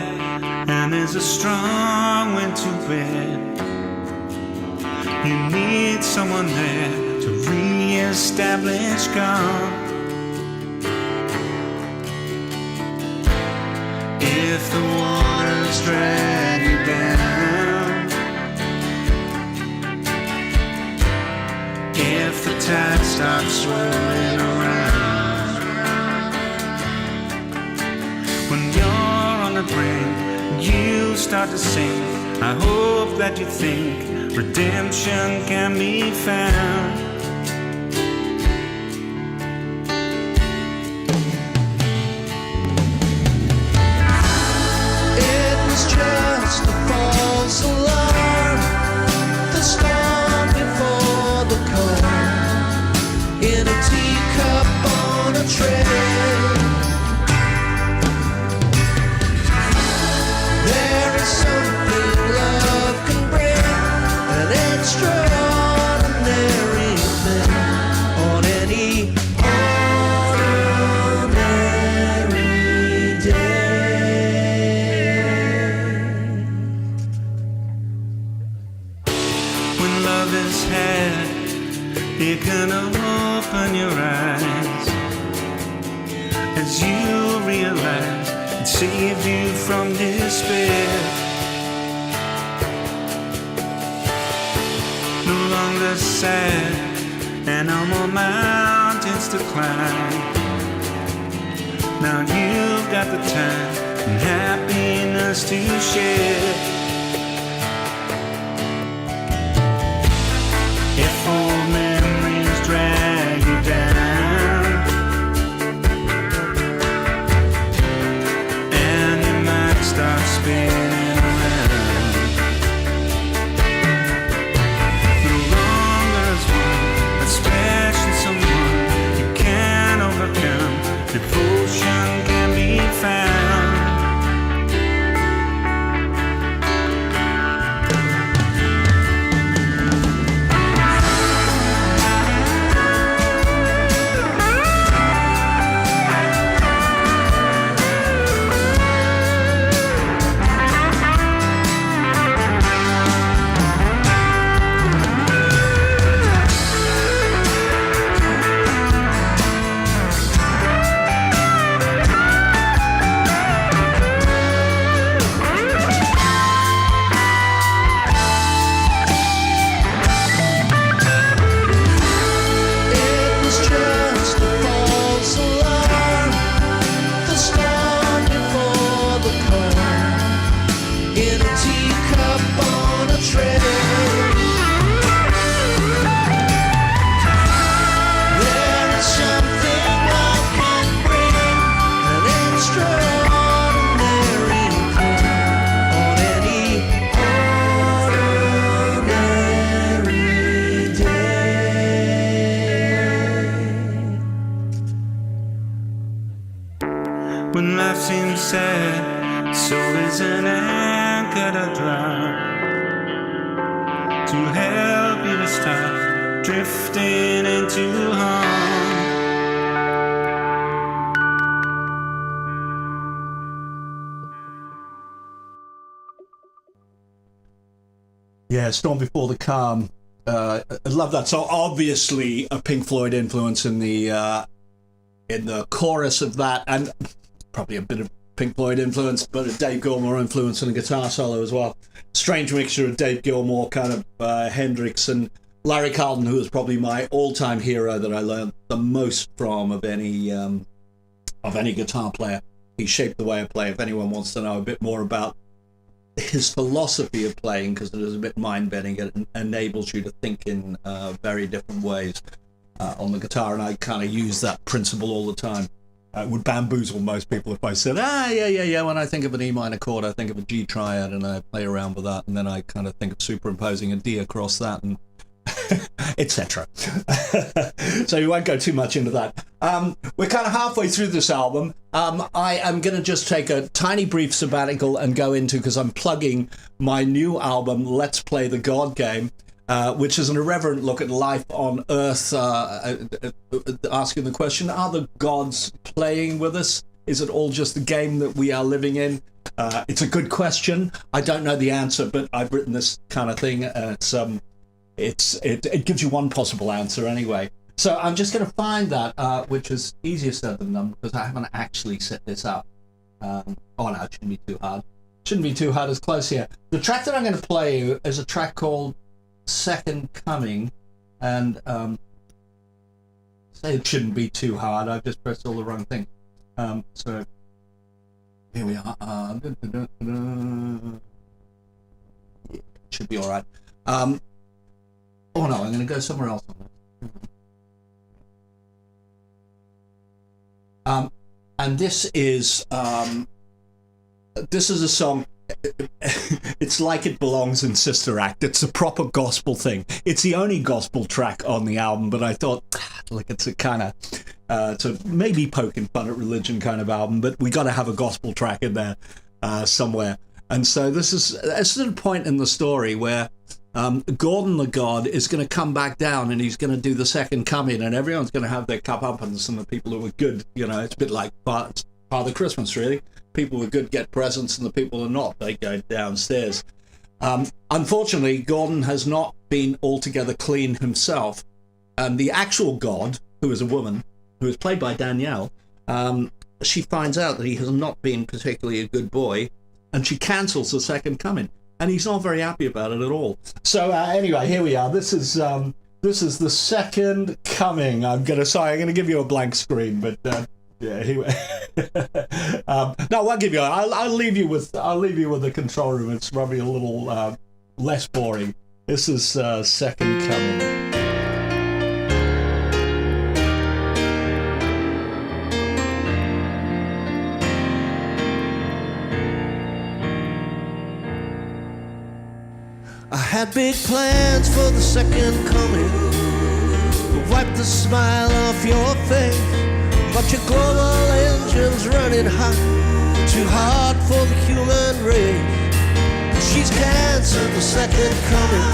and there's a strong wind to bear. You need someone there to re-establish calm. If the waters drag you down, if the tide stops swirling around, when you're on the brink, you start to sink. I hope that you think redemption can be found. Just the false alarm, the storm before the calm, in a teacup on a tray. There is something love can bring, an extraordinary thing on any ordinary gonna open your eyes as you realize it saved you from despair. No longer sad and no more mountains to climb. Now you've got the time and happiness to share. If old memories drag you down and you might start spinning around, no longer is one a special someone you can't overcome. Devotion can be found. When life seems sad, so is an anchor to drop, to help you to stop drifting into harm. Yeah, Storm Before the Calm. I love that. So obviously a Pink Floyd influence in the chorus of that, and probably a bit of Pink Floyd influence, but a Dave Gilmour influence and a guitar solo as well. Strange mixture of Dave Gilmour, kind of Hendrix, and Larry Carlton, who is probably my all-time hero that I learned the most from of any guitar player. He shaped the way I play. If anyone wants to know a bit more about his philosophy of playing, because it is a bit mind-bending, it enables you to think in very different ways on the guitar, and I kind of use that principle all the time. It would bamboozle most people if I said, yeah, when I think of an E minor chord, I think of a G triad, and I play around with that, and then I kind of think of superimposing a D across that, and etc. So you won't go too much into that. We're kind of halfway through this album. I am going to just take a tiny brief sabbatical and go into, because I'm plugging my new album, Let's Play the God Game, which is an irreverent look at life on Earth, asking the question, are the gods playing with us? Is it all just the game that we are living in? It's a good question. I don't know the answer, but I've written this kind of thing. It gives you one possible answer anyway. So I'm just going to find that, which is easier said than done, because I haven't actually set this up. Oh no, it shouldn't be too hard. Shouldn't be too hard, it's close here. The track that I'm going to play you is a track called Second Coming, and say it shouldn't be too hard. I've just pressed all the wrong thing. So here we are. Yeah, should be all right. Oh no, I'm going to go somewhere else on that. And this is a song. It's like it belongs in Sister Act. It's a proper gospel thing. It's the only gospel track on the album, but I thought, look, it's a kind of to maybe poking fun at religion kind of album, but we got to have a gospel track in there somewhere. And so this is a point in the story where Gordon the God is going to come back down, and he's going to do the second coming, and everyone's going to have their cup up, and some of the people who were good, it's a bit like Father Christmas, really. People who are good get presents, and the people who are not, they go downstairs. Unfortunately, Gordon has not been altogether clean himself, And the actual God, who is a woman, who is played by Danielle, she finds out that he has not been particularly a good boy, and she cancels the second coming. And he's not very happy about it at all. So anyway, here we are. This is the second coming. I'm gonna give you a blank screen, but yeah. No, I'll give you. I'll leave you with the control room. It's probably a little less boring. This is second coming. I had big plans for the second coming, to wipe the smile off your face, but your global engine's running hot, too hard for the human race. She's canceled the second coming.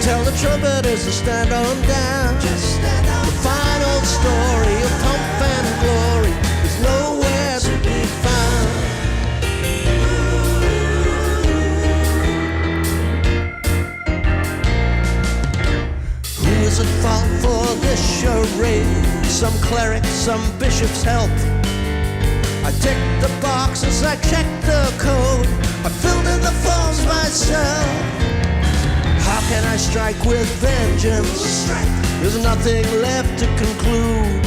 Tell the trumpeters to stand on down. The final story of pomp and glory is nowhere to be found. Is at fault for this charade? Some cleric, some bishop's help. I ticked the boxes, I checked the code, I filled in the forms myself. How can I strike with vengeance? There's nothing left to conclude.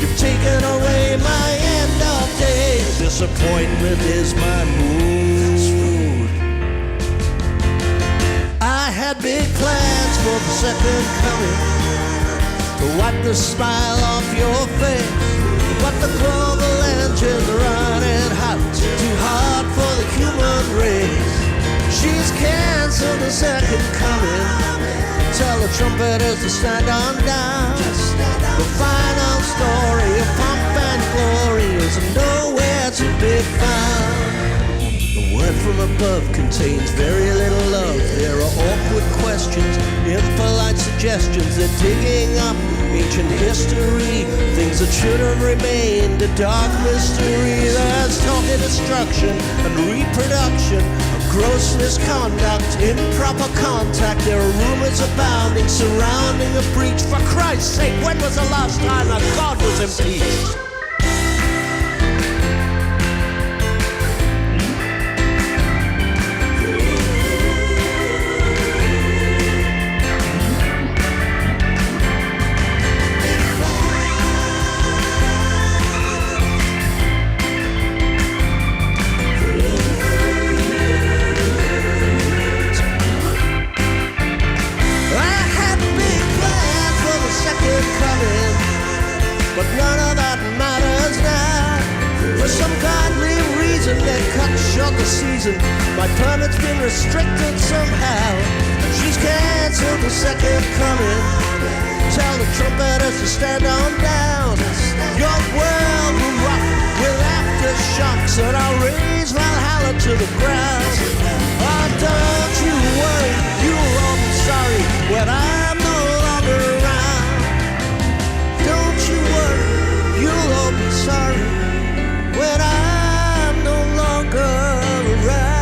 You've taken away my end of days. Disappointment is my mood. I had big plans for the second coming, to wipe the smile off your face, but the global engine's running hot, too hard for the human race. She's canceled the second coming. Tell the trumpeters to stand on down. The final story of pomp and glory is nowhere to be found. The word from above contains very little love. There are awkward questions, impolite suggestions. They're digging up ancient history, things that should have remained a dark mystery. There's talk of destruction and reproduction, of gross misconduct, improper contact. There are rumors abounding surrounding a breach. For Christ's sake, when was the last time a god was impeached? But none of that matters now. For some godly reason they cut short the season. My permit's been restricted somehow. She's canceled the second coming. Tell the trumpeters to stand on down. Your world will rock with aftershocks, and I'll raise Valhalla to the ground. Oh, don't you worry, you'll all be sorry when I'm no longer around. Don't you worry, you'll all be sorry when I'm no longer around.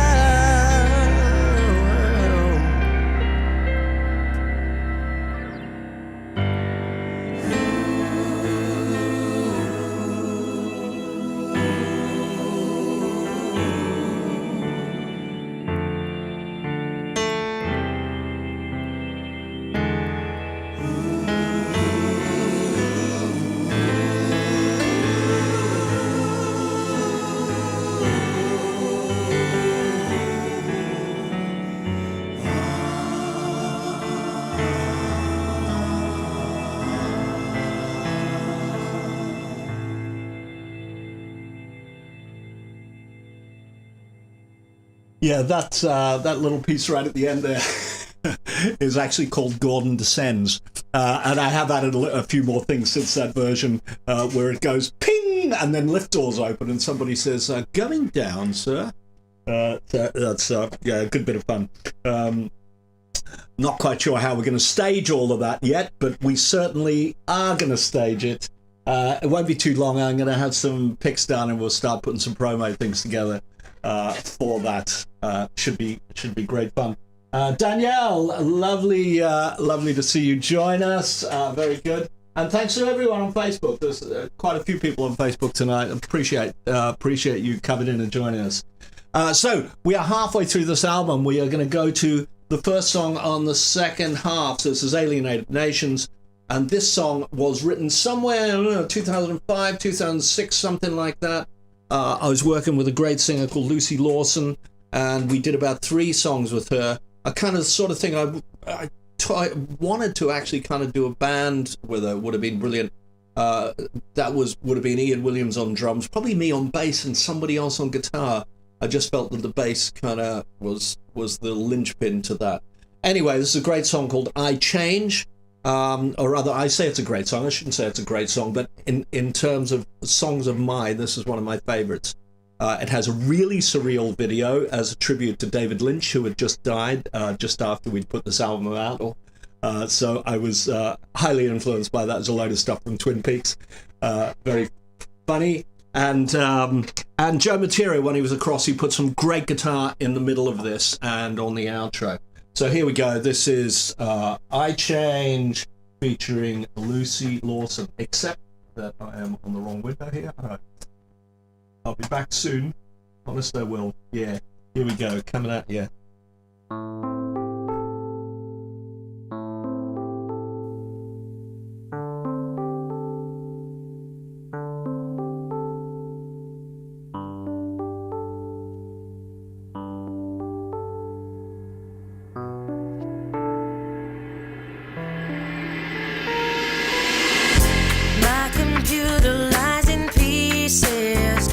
Yeah, that little piece right at the end there is actually called Gordon Descends. And I have added a few more things since that version where it goes ping and then lift doors open and somebody says, going down, sir. That's yeah, a good bit of fun. Not quite sure how we're going to stage all of that yet, but we certainly are going to stage it. It won't be too long. I'm going to have some pics done and we'll start putting some promo things together for that. Should be great fun. Danielle, lovely to see you join us. Very good. And thanks to everyone on Facebook. There's quite a few people on Facebook tonight. Appreciate you coming in and joining us. So we are halfway through this album. We are going to go to the first song on the second half. So this is Alienated Nations. And this song was written somewhere, I don't know, 2005, 2006, something like that. I was working with a great singer called Lucy Lawson, and we did about 3 songs with her. A kind of sort of thing I wanted to actually kind of do a band with her. Would have been brilliant. That would have been Ian Williams on drums, probably me on bass and somebody else on guitar. I just felt that the bass kind of was the linchpin to that. Anyway, this is a great song called I Change. Or rather, I say it's a great song. I shouldn't say it's a great song, but in terms of songs of mine, this is one of my favorites. It has a really surreal video as a tribute to David Lynch, who had just died just after we'd put this album out. So I was highly influenced by that. There's a load of stuff from Twin Peaks. Very funny. And Joe Materia, when he was across, he put some great guitar in the middle of this and on the outro. So here we go. This is I Change featuring Lucy Lawson, except that I am on the wrong window here. I'll be back soon. Honest I will. Yeah, here we go. Coming at you. My computer lies in pieces.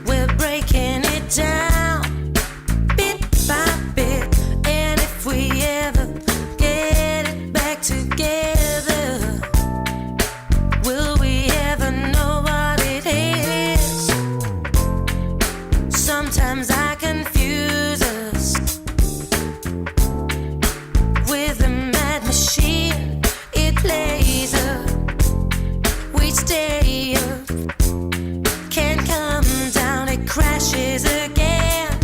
We're breaking it down bit by bit. And if we ever get it back together, will we ever know what it is? Sometimes I confuse us with a mad machine. It plays up, we stay up, can't come down, it crashes again,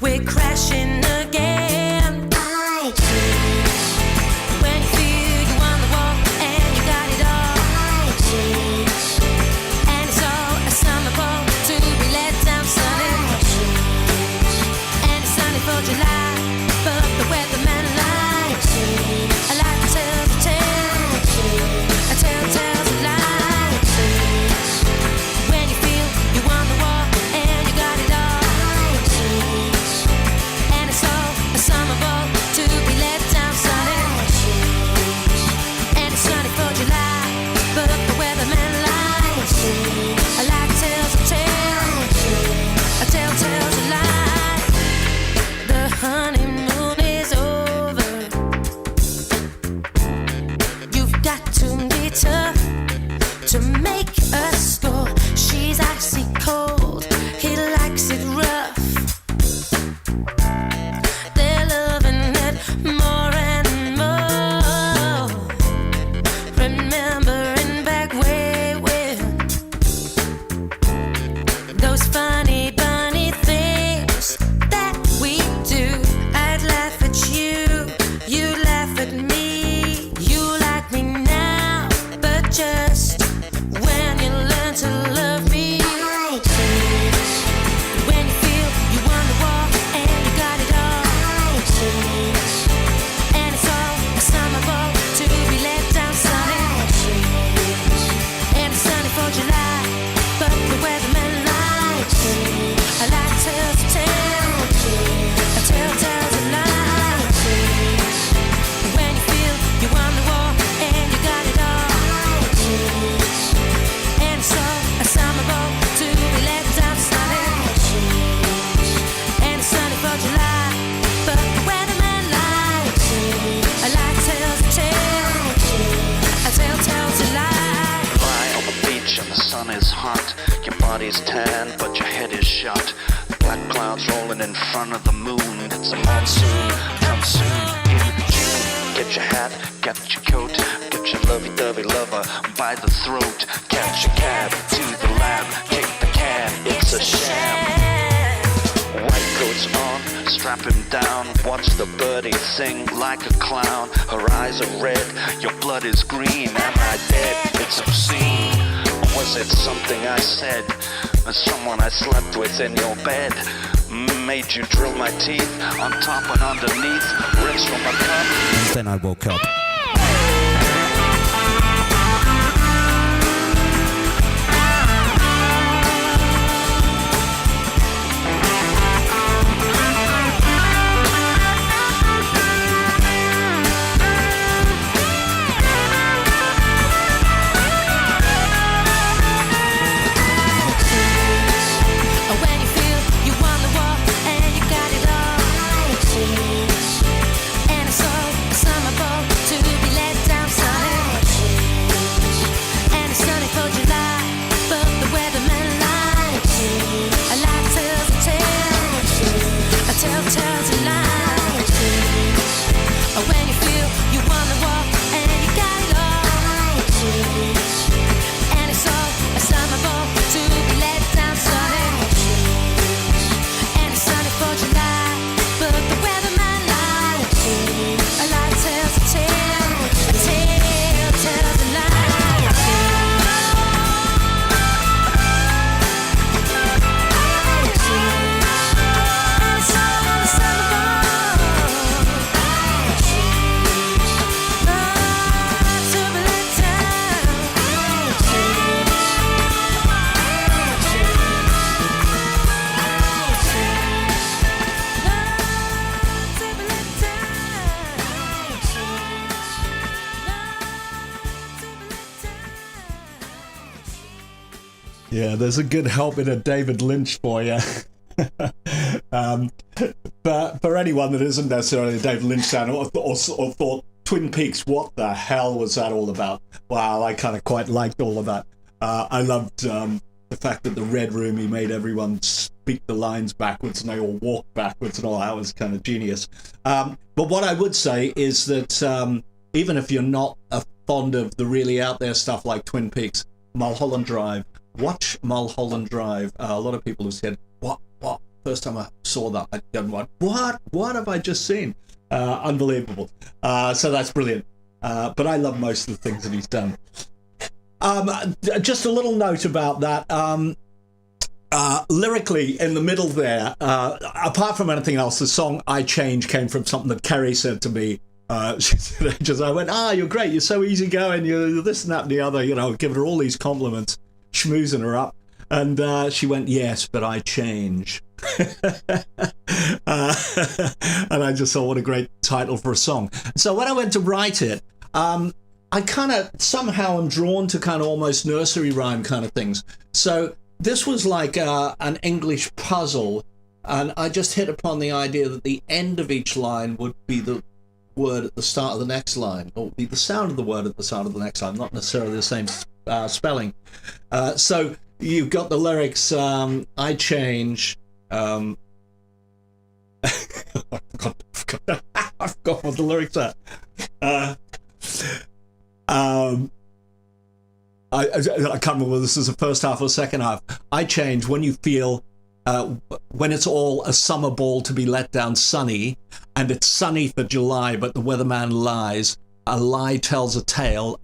we're crashing again. I change when you feel you on the wall and you got it all. I change, and it's all a summer ball to be let down sunny. I change, and it's sunny for July, but the weatherman lies. I like to tell the tale, I tell the lie. When you feel you on the wall and you got it all, and it's all a summer ball to be let down sunny. And it's sunny for July, but the weatherman lies. I like to tell the tale, I tell the lie. The honeymoon is over. You've got to be tough to make us score. She's icy cold, he likes it rough. They're loving it more and more. Remembering back way when those funny bunny things that we do. I'd laugh at you, you'd laugh at me. You like me now, but just when you learn to love me. I change when you feel you on the wall and you got it all. I change, and it's all a summer ball to be let down sunny. I change, and it's sunny for July, but the weatherman lies. I like to tell the tale, I tell the lie. When you feel you on the wall and you got it all, and it's all a summer ball to be let down sunny. And it's sunny for July, but the weatherman lies. I like to tell the tale, I tell the lie. Lie on the beach and the sun is hot. Your body's tan, but your head is shot. Black clouds rolling in front of the moon. It's a monsoon, come soon in June. Get your hat, get your coat, get your lovey-dovey lover by the throat. Catch a cab to the lab, kick the can, it's a sham. White coats on, strap him down. Watch the birdie sing like a clown. Her eyes are red, your blood is green. Am I dead? It's obscene. Or was it something I said? Or someone I slept with in your bed? Made you drill my teeth on top and underneath. Rinse from a cup. Then I woke up. Yeah, there's a good help in a David Lynch for you. But for anyone that isn't necessarily a David Lynch fan or thought Twin Peaks, what the hell was that all about? Wow, I kind of quite liked all of that. I loved the fact that the Red Room, he made everyone speak the lines backwards and they all walk backwards and all. That was kind of genius. But what I would say is that even if you're not fond of the really out there stuff like Twin Peaks, Mulholland Drive, watch Mulholland Drive. A lot of people have said, what? First time I saw that, I went, what have I just seen? Unbelievable. So that's brilliant. But I love most of the things that he's done. Just a little note about that. Lyrically, in the middle there, apart from anything else, the song I Change came from something that Kerry said to me. She said, I went, you're great, you're so easygoing, you're this and that and the other, giving her all these compliments, schmoozing her up. And she went, yes, but I change. And I just thought, what a great title for a song. So when I went to write it, I kind of somehow am drawn to kind of almost nursery rhyme kind of things. So this was like an English puzzle, and I just hit upon the idea that the end of each line would be the word at the start of the next line, or be the sound of the word at the start of the next line, not necessarily the same spelling. So you've got the lyrics, I change. I forgot what the lyrics are. I can't remember whether this is the first half or the second half. I change when you feel, when it's all a summer ball to be let down sunny, and it's sunny for July, but the weatherman lies. A lie tells a tale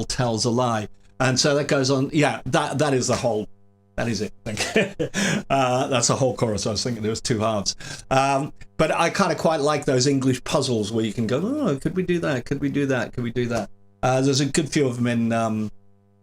tells a lie. And so that goes on. Yeah, that is the whole. That is it. That's the whole chorus. I was thinking there was two halves. But I kind of quite like those English puzzles where you can go, could we do that? Could we do that? Could we do that? There's a good few of them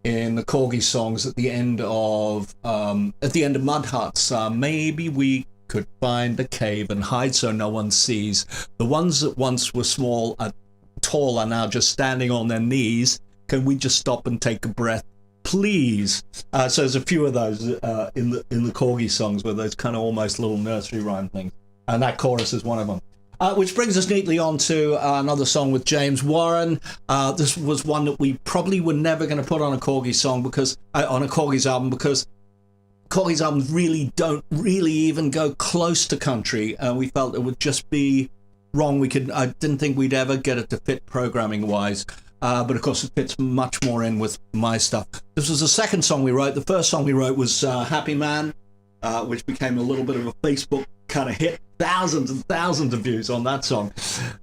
in the Korgis songs at the end of Mud Huts. Maybe we could find a cave and hide so no one sees. The ones that once were small and tall are now just standing on their knees. Can we just stop and take a breath, please? So there's a few of those in the Korgis songs where there's kind of almost little nursery rhyme things, and that chorus is one of them. Which brings us neatly on to another song with James Warren. This was one that we probably were never going to put on a Korgis song on a Korgis album, because Korgis albums really don't really even go close to country. We felt it would just be wrong. I didn't think we'd ever get it to fit programming wise. But of course it fits much more in with my stuff. This was the second song we wrote. The first song we wrote was Happy Man, which became a little bit of a Facebook kind of hit. thousands and thousands of views on that song.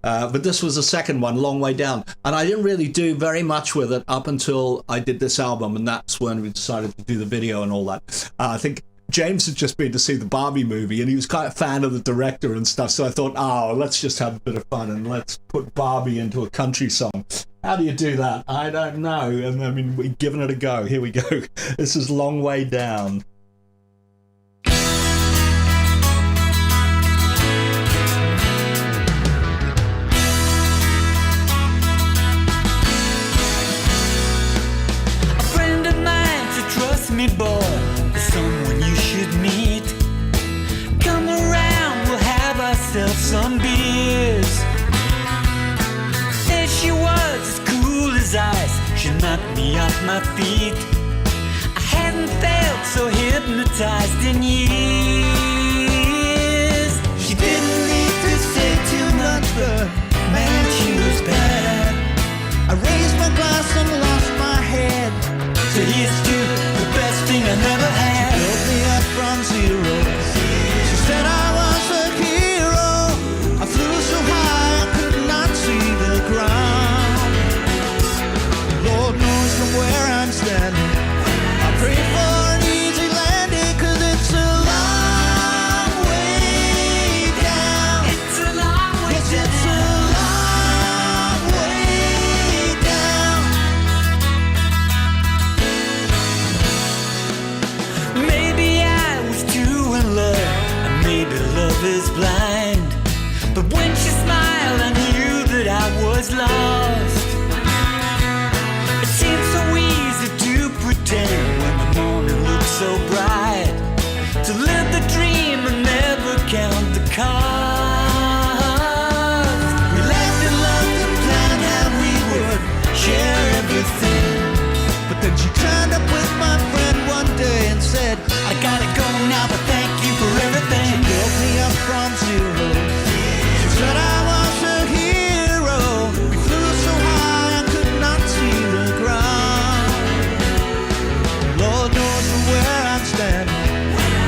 But this was the second one, Long Way Down. And I didn't really do very much with it up until I did this album, and that's when we decided to do the video and all that. I think James had just been to see the Barbie movie, and he was quite a fan of the director and stuff, so I thought, oh, let's just have a bit of fun and let's put Barbie into a country song. How do you do that? I don't know. And I mean, we've given it a go. Here we go. This is Long Way Down. Me boy, someone you should meet. Come around, we'll have ourselves some beers. Said she was as cool as ice. She knocked me off my feet. I hadn't felt so hypnotized in years. She didn't need to say too much, but man, she was bad. I raised my glass and lost my head. So here's to the best thing I never had. She built me up from zero. She said I was a hero. I flew so high I could not see the ground. Lord knows from where I'm standing, I pray for an easy landing, 'cause it's a long way down. It's a long way Yes, down. it's a long way down. Maybe I was too in love, and maybe love is blind. But when she smiled, I knew that I was lost. It seems so easy to pretend when the morning looks so bright, to live the dream and never count the cost. We laughed and loved and planned how we would share everything. But then she turned up with my friend one day and said, I gotta go now, but thank you for everything. built me up from zero. She said I was a hero. We flew so high I could not see the ground. Lord knows from where I'm standing,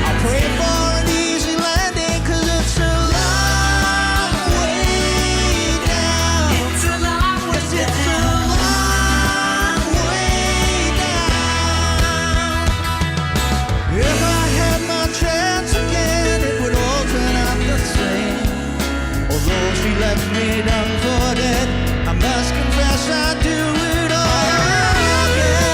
I pray for an easy landing, 'cause it's a long way down. It's a long way Yes, it's a down. long way down. If I had my chance again, it would all turn out the same. Although she left me done for dead, I must confess I'd do it all again.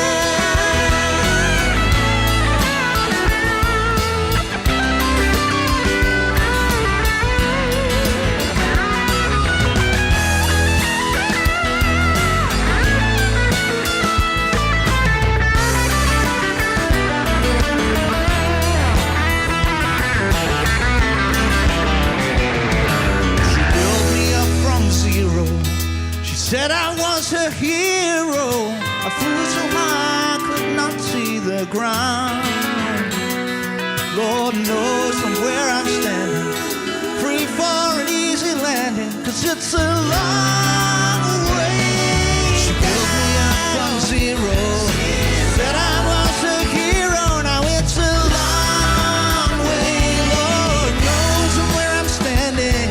She built me up from zero. She said I was her hero. I flew so high I could not see the ground. Lord knows from where I'm standing, free for an easy landing, 'cause it's a long way. She built me up from zero. Said I was a hero. Now it's a long way. Lord knows from where I'm standing,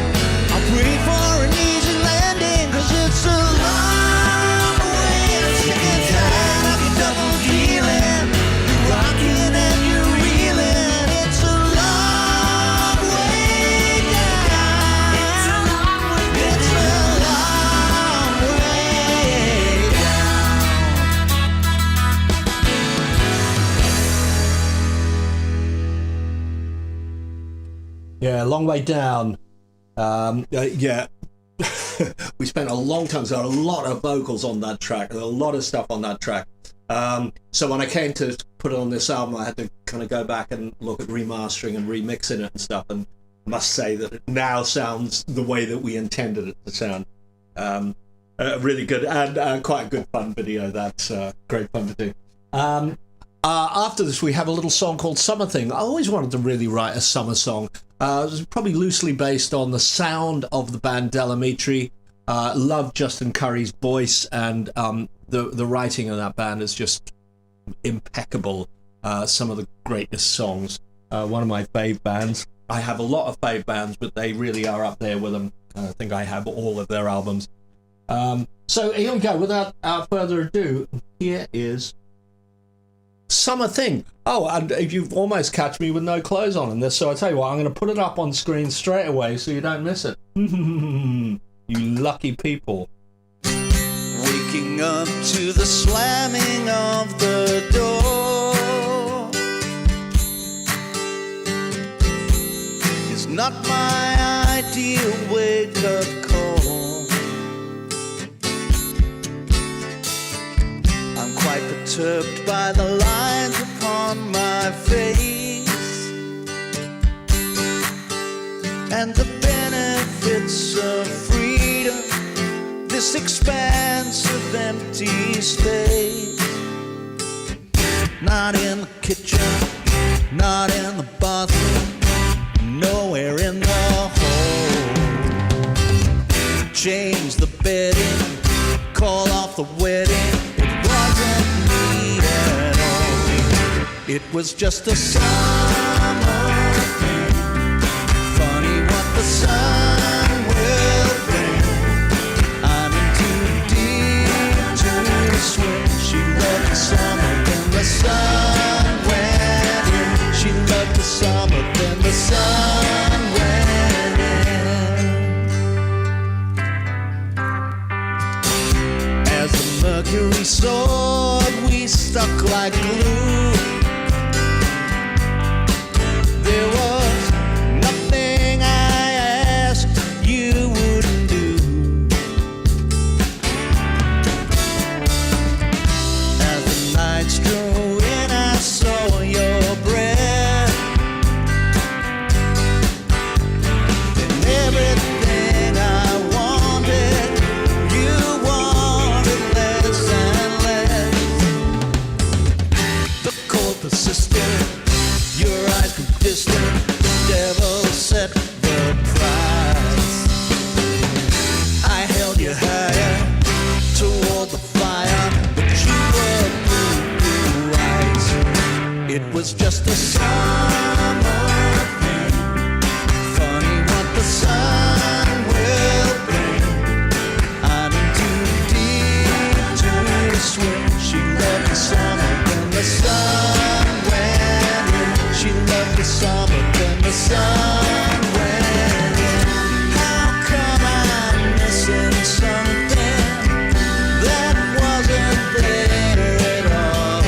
I pray for an easy landing, 'cause it's a long way. I'm sick and tired of your double dealing. You're rocking and you're reeling. It's a long way down. It's a long way down. It's a long way down. Yeah, Long Way Down. Yeah. We spent a long time, so a lot of vocals on that track, a lot of stuff on that track. So when I came to put it on this album, I had to kind of go back and look at remastering and remixing it and stuff, and I must say that it now sounds the way that we intended it to sound. Really good, and quite a good fun video. That's great fun to do. After this, we have a little song called Summer Thing. I always wanted to really write a summer song. It was probably loosely based on the sound of the band Delamitri. Love Justin Curry's voice, and the writing of that band is just impeccable. Some of the greatest songs. One of my fave bands. I have a lot of fave bands, but they really are up there with them. I think I have all of their albums. So here we go. Without further ado, here is Summer Thing. Oh, and you've almost catch me with no clothes on in this, so I tell you what, I'm going to put it up on screen straight away so you don't miss it. You lucky people. Waking up to the slamming of the door is not my ideal wake-up call. I'm quite perturbed by the lines upon my face and the benefits of freedom, this expanse of empty space. Not in the kitchen, not in the bathroom, nowhere in the hall. Change the bedding, call off the wedding. It wasn't me at all. It was just a summer thing. Funny what the sun will bring. I'm in too deep to swim. She loved the summer when the sun went in. She loved the summer when the sun went in. As the mercury soared, we stuck like glue. There was nothing I asked you wouldn't do. As the nights drew in, I saw your breath and everything I wanted, you wanted less and less. The cold persisted, your eyes grew distant, the devil set the price. I held you higher toward the fire, but you were blue eyes. It was just a summer thing. Funny what the sun will bring. I'm in too deep to swim. She loved the summer when the sun went in. She loved the summer when the sun went in. How come I'm missing something that wasn't there at all?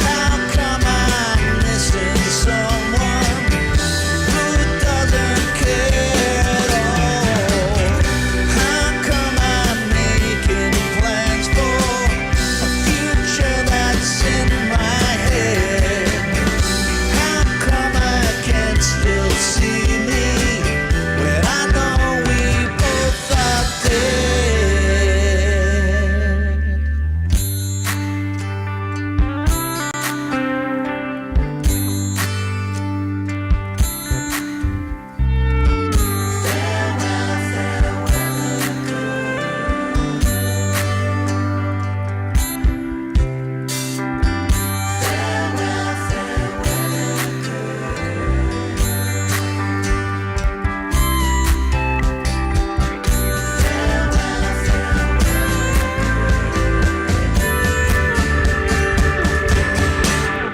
How come I'm missing someone who doesn't care at all? How come I'm making plans for a future that's in my head? How come I can't still see me when I know we both are dead?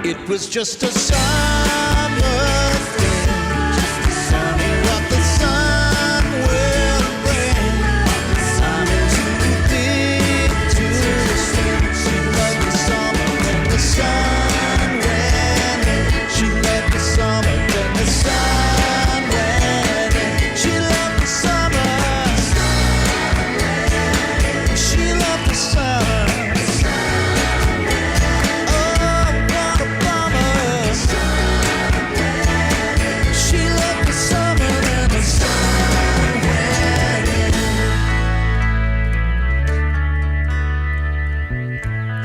It was just a summer thing. Funny what the sun will bring. I'm too big to swim. She loved the summer when the sun went in. She loved the summer when the sun went in. She loved the summer. She loved the summer. Oh, what a bummer. She loved the summer and the sun went in.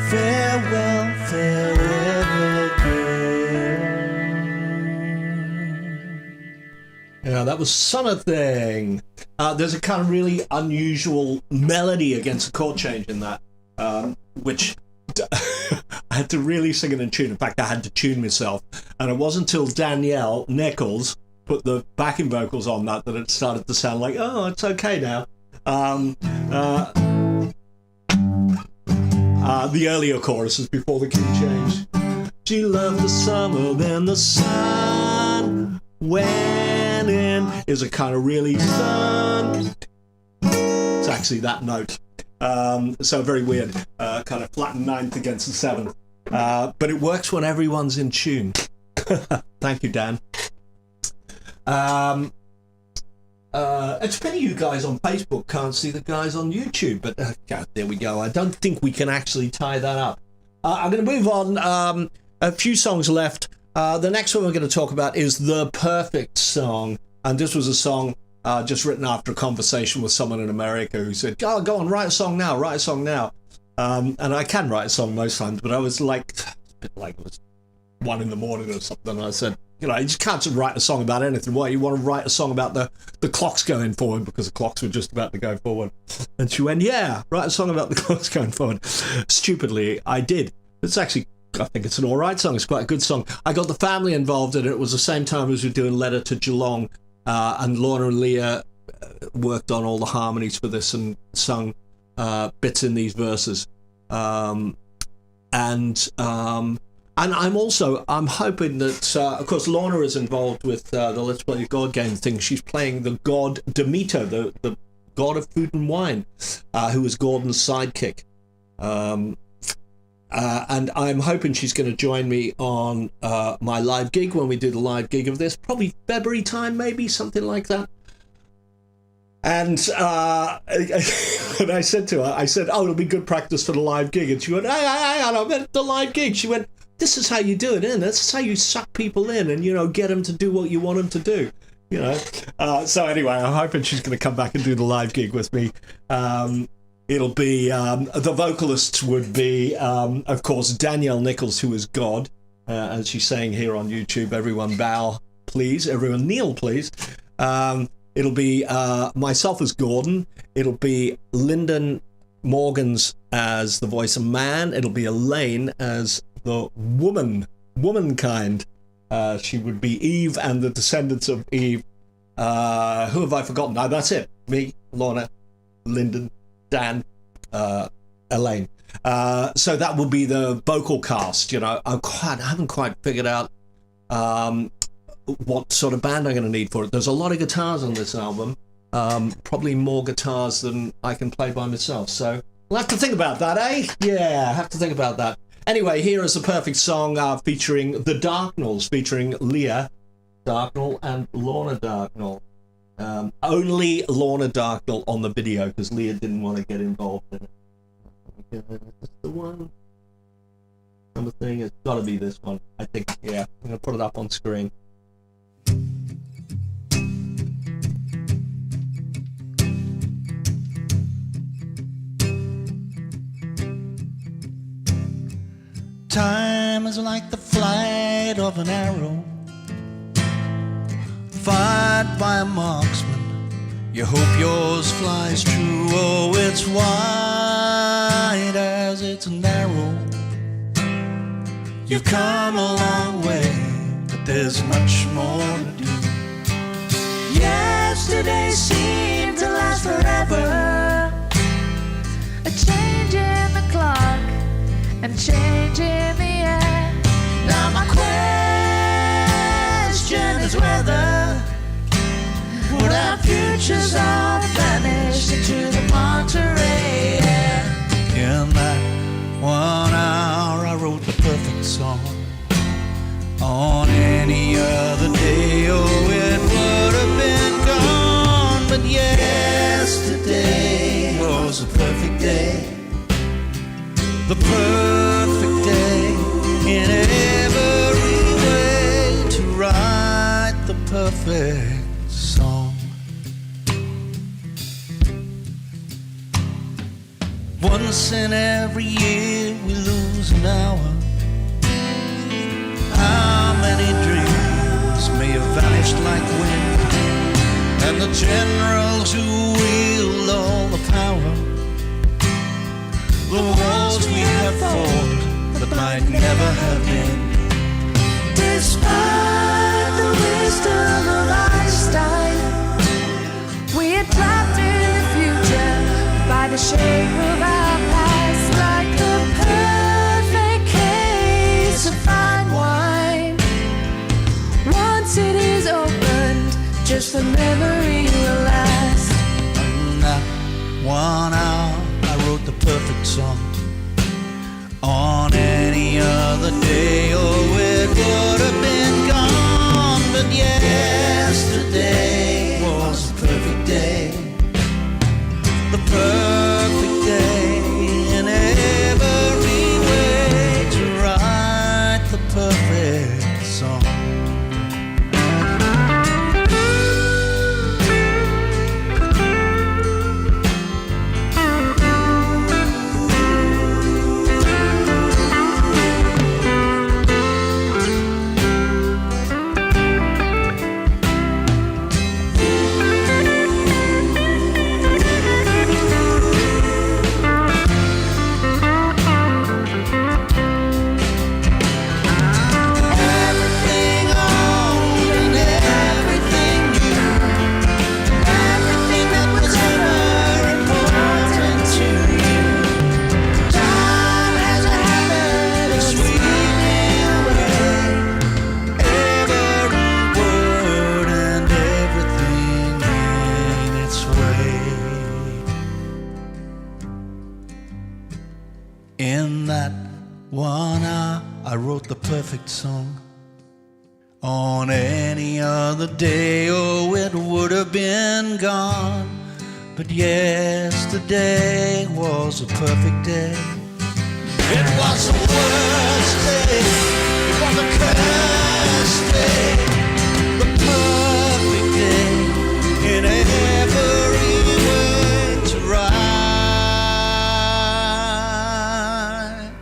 Farewell, farewell again. Yeah, that was Summer Thing. There's a kind of really unusual melody against a chord change in that, which I had to really sing it in tune. In fact, I had to tune myself. And it wasn't until Danielle Nichols, put the backing vocals on that it started to sound like, oh, it's okay now. The earlier choruses before the key changed. She loved the summer, then the sun went in. Is a kind of really sun. It's actually that note. So very weird. Kind of flattened ninth against the seventh. But it works when everyone's in tune. Thank you, Dan. It's a pity you guys on Facebook can't see the guys on YouTube, but there we go. I don't think we can actually tie that up. I'm going to move on. A few songs left. The next one we're going to talk about is The Perfect Song, and this was a song just written after a conversation with someone in America who said, "Oh, go on, write a song now, write a song now." And I can write a song most times, but I was like, it's a bit like it was 1 a.m. or something. And I said, you just can't just write a song about anything. Why? You want to write a song about the clocks going forward because the clocks were just about to go forward. And she went, yeah, write a song about the clocks going forward. Stupidly, I did. It's actually, I think it's an all right song. It's quite a good song. I got the family involved in it. It was the same time as we were doing Letter to Geelong. And Lorna and Leah worked on all the harmonies for this and sung bits in these verses. And I'm hoping that, of course, Lorna is involved with the Let's Play God game thing. She's playing the god Demeter, the god of food and wine, who was Gordon's sidekick. And I'm hoping she's going to join me on my live gig when we do the live gig of this, probably February time, maybe, something like that. And and I said to her, oh, it'll be good practice for the live gig. And she went, I meant the live gig. She went, this is how you do it, isn't it? This is how you suck people in and, get them to do what you want them to do, So anyway, I'm hoping she's going to come back and do the live gig with me. It'll be, the vocalists would be, of course, Danielle Nichols, who is God, as she's saying here on YouTube, everyone bow, please, everyone kneel, please. It'll be myself as Gordon. It'll be Lyndon Morgans as the voice of man. It'll be Elaine as the womankind. She would be Eve and the descendants of Eve. Who have I forgotten? No, that's it. Me, Lorna, Lyndon, Dan, Elaine. So that will be the vocal cast. I haven't quite figured out what sort of band I'm going to need for it. There's a lot of guitars on this album, probably more guitars than I can play by myself, so we'll have to think about that, eh? Yeah, have to think about that. Anyway, here is The Perfect Song featuring the Darknells, featuring Leah Darknell and Lorna Darknell. Only Lorna Darknell on the video because Leah didn't want to get involved in it. Is this the one? Number thing, it's got to be this one, I think. Yeah, I'm going to put it up on screen. Time is like the flight of an arrow, fired by a marksman. You hope yours flies true. Oh, it's wide as it's narrow. You've come a long way, but there's much more to do. Yesterday seemed to last forever. A change in the clock and change in the air. Now my question is whether would our futures all vanish into the Monterey air. In that 1 hour I wrote the perfect song. On any other day, oh, it would have been gone. But yesterday was a perfect day. The perfect day in every way to write the perfect song. Once in every year we lose an hour. How many dreams may have vanished like wind, and the generals who wield all the power, the wars we have fought that might never have been. Despite the wisdom of just the memory will last. In that 1 hour, I wrote the perfect song. On any other day, oh, it would have been gone. But yesterday was a perfect day. The perfect day in every way to write the perfect song. In that 1 hour, I wrote the perfect song. On any other day, oh, it would have been gone. But yesterday was a perfect day. It was the worst day. It was a cursed day. The perfect day in every way to write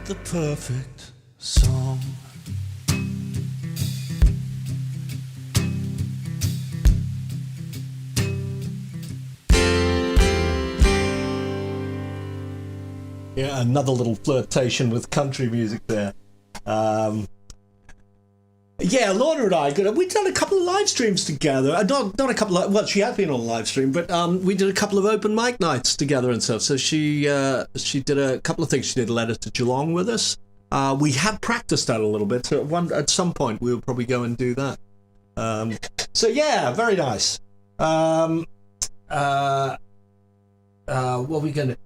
the perfect song. Yeah, another little flirtation with country music there. Yeah, Lorna and I, we've done a couple of live streams together. Not a couple of, well, she has been on a live stream, but we did a couple of open mic nights together and stuff. So she did a couple of things. She did Letters to Geelong with us. We had practiced that a little bit. So at some point, we will probably go and do that. So yeah, very nice. What are we going to...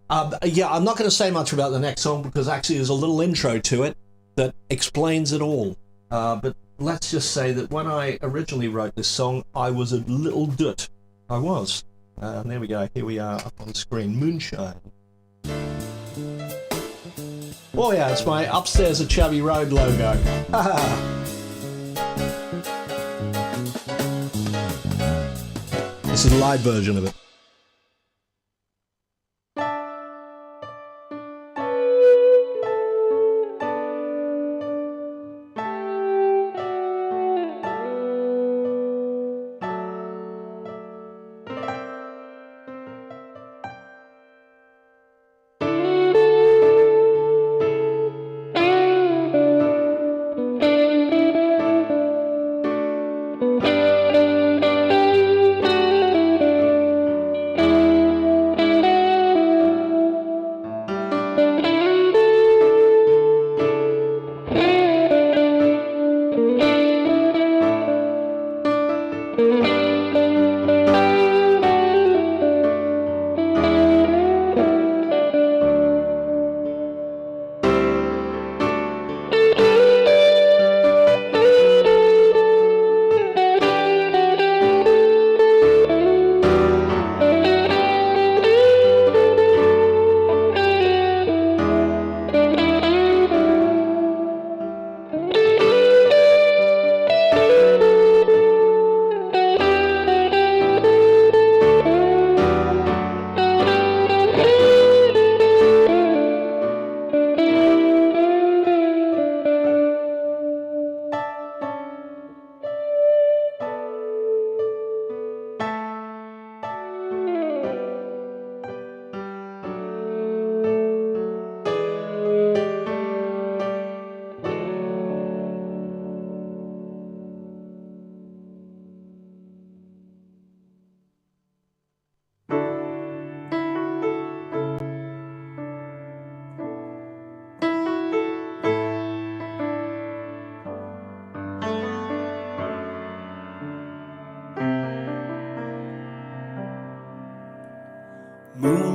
yeah, I'm not going to say much about the next song because actually there's a little intro to it that explains it all. But let's just say that when I originally wrote this song, I was a little dut. I was. There we go. Here we are up on the screen. Moonshine. Oh yeah, it's my Upstairs at Chubby Road logo. This is a live version of it.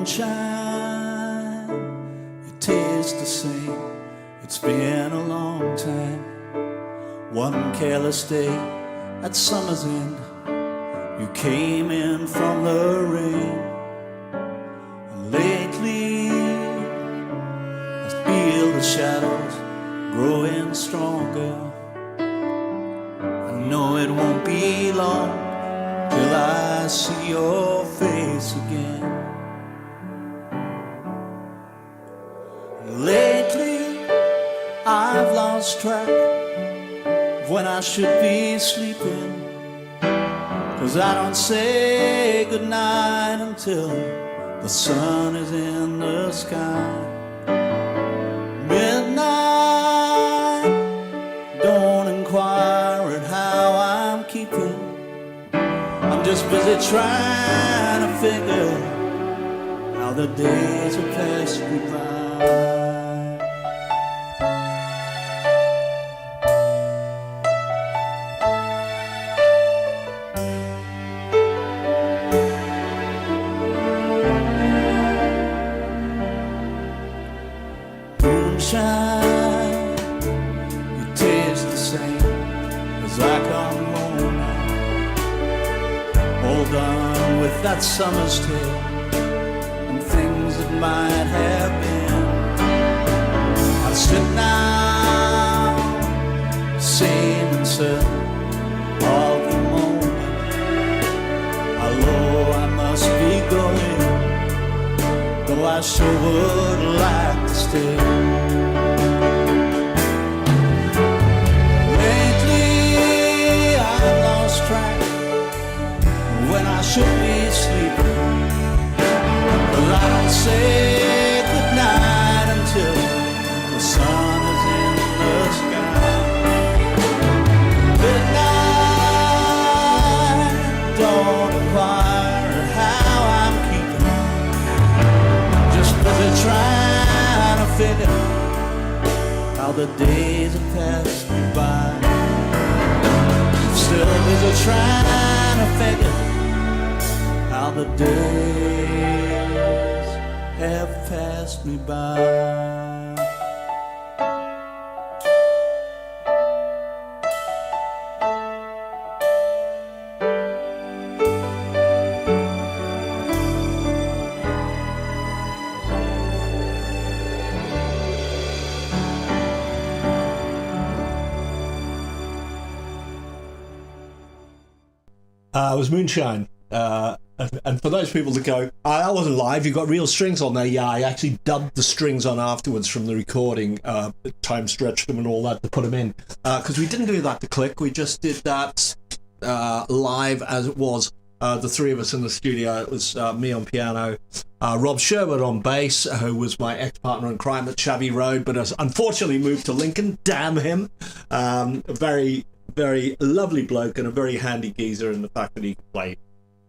Moonshine, it tastes the same. It's been a long time. One careless day at summer's end, you came in from the rain. And lately, I feel the shadows growing stronger. I know it won't be long till I see your face again. Lately, I've lost track of when I should be sleeping, 'cause I don't say goodnight until the sun is in the sky. Midnight, don't inquire at how I'm keeping. I'm just busy trying to figure how the days have passed me by. Moonshine, it tastes the same as I come home now. All done with that summer's tale and things that might have been. I sit now, sane and certain of the moment. Although I must be going, though I sure would like to stay. Lately, I've lost track when I should be sleeping, 'cause I don't say goodnight until the sun is in the sky. Midnight, don't inquire how I'm keeping. Just busy trying to figure how the days have passed me by. Still busy trying to figure how the days have passed me by. It was Moonshine. And for those people that go, I wasn't live, you got real strings on there. Yeah, I actually dubbed the strings on afterwards from the recording, time stretched them and all that to put them in. Because we didn't do that to click, we just did that live as it was. The three of us in the studio. It was me on piano, Rob Sherwood on bass, who was my ex-partner in crime at Shabby Road, but has unfortunately moved to Lincoln. Damn him. A very, very lovely bloke and a very handy geezer in the fact that he could play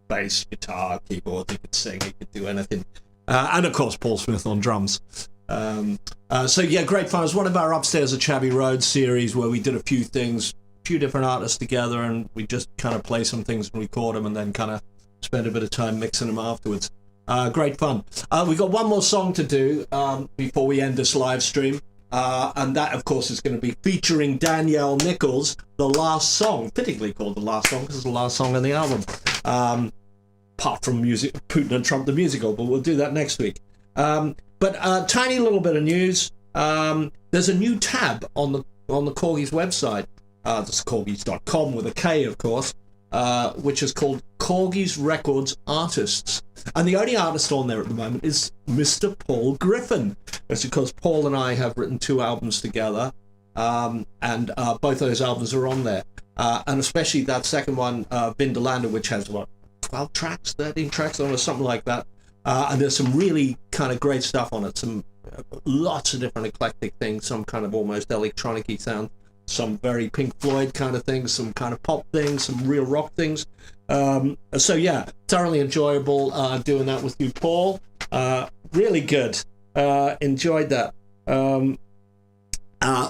bass, guitar, keyboard, he could sing, he could do anything. And of course, Paul Smith on drums. So yeah, great fun. It was one of our Upstairs at Shabby Road series where we did a few things, a few different artists together, and we just kind of play some things and record them and then kind of spend a bit of time mixing them afterwards. Great fun. We've got one more song to do before we end this live stream. And that, of course, is going to be featuring Danielle Nichols, the last song, fittingly called the last song because it's the last song on the album. Apart from music, Putin and Trump the musical, but we'll do that next week. But a tiny little bit of news. There's a new tab on the Korgis website. That's Korgis.com with a K, of course, which is called Korgis Records Artists. And the only artist on there at the moment is Mr. Paul Griffin. That's because Paul and I have written 2 albums together, and both those albums are on there. And especially that second one, Vindalanda, which has, 12 tracks, 13 tracks on it, something like that. And there's some really kind of great stuff on it. Some lots of different eclectic things, some kind of almost electronic-y sound, some very Pink Floyd kind of things, some kind of pop things, some real rock things. So yeah, thoroughly enjoyable doing that with you, Paul. Really good. Enjoyed that.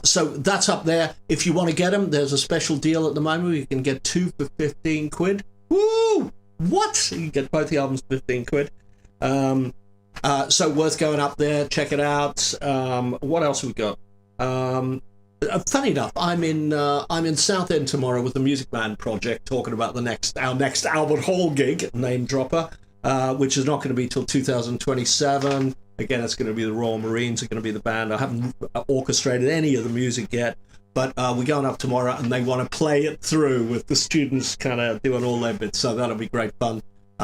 So that's up there. If you want to get them, there's a special deal at the moment. You can get 2 for 15 quid. Woo! What? You can get both the albums for 15 quid. So worth going up there, check it out. What else have we got? Funny enough, I'm in Southend tomorrow with the Music Band Project, talking about our next Albert Hall gig, name dropper, which is not going to be till 2027. Again, it's going to be the Royal Marines are going to be the band. I haven't orchestrated any of the music yet, but we're going up tomorrow, and they want to play it through with the students kind of doing all their bits. So that'll be great fun.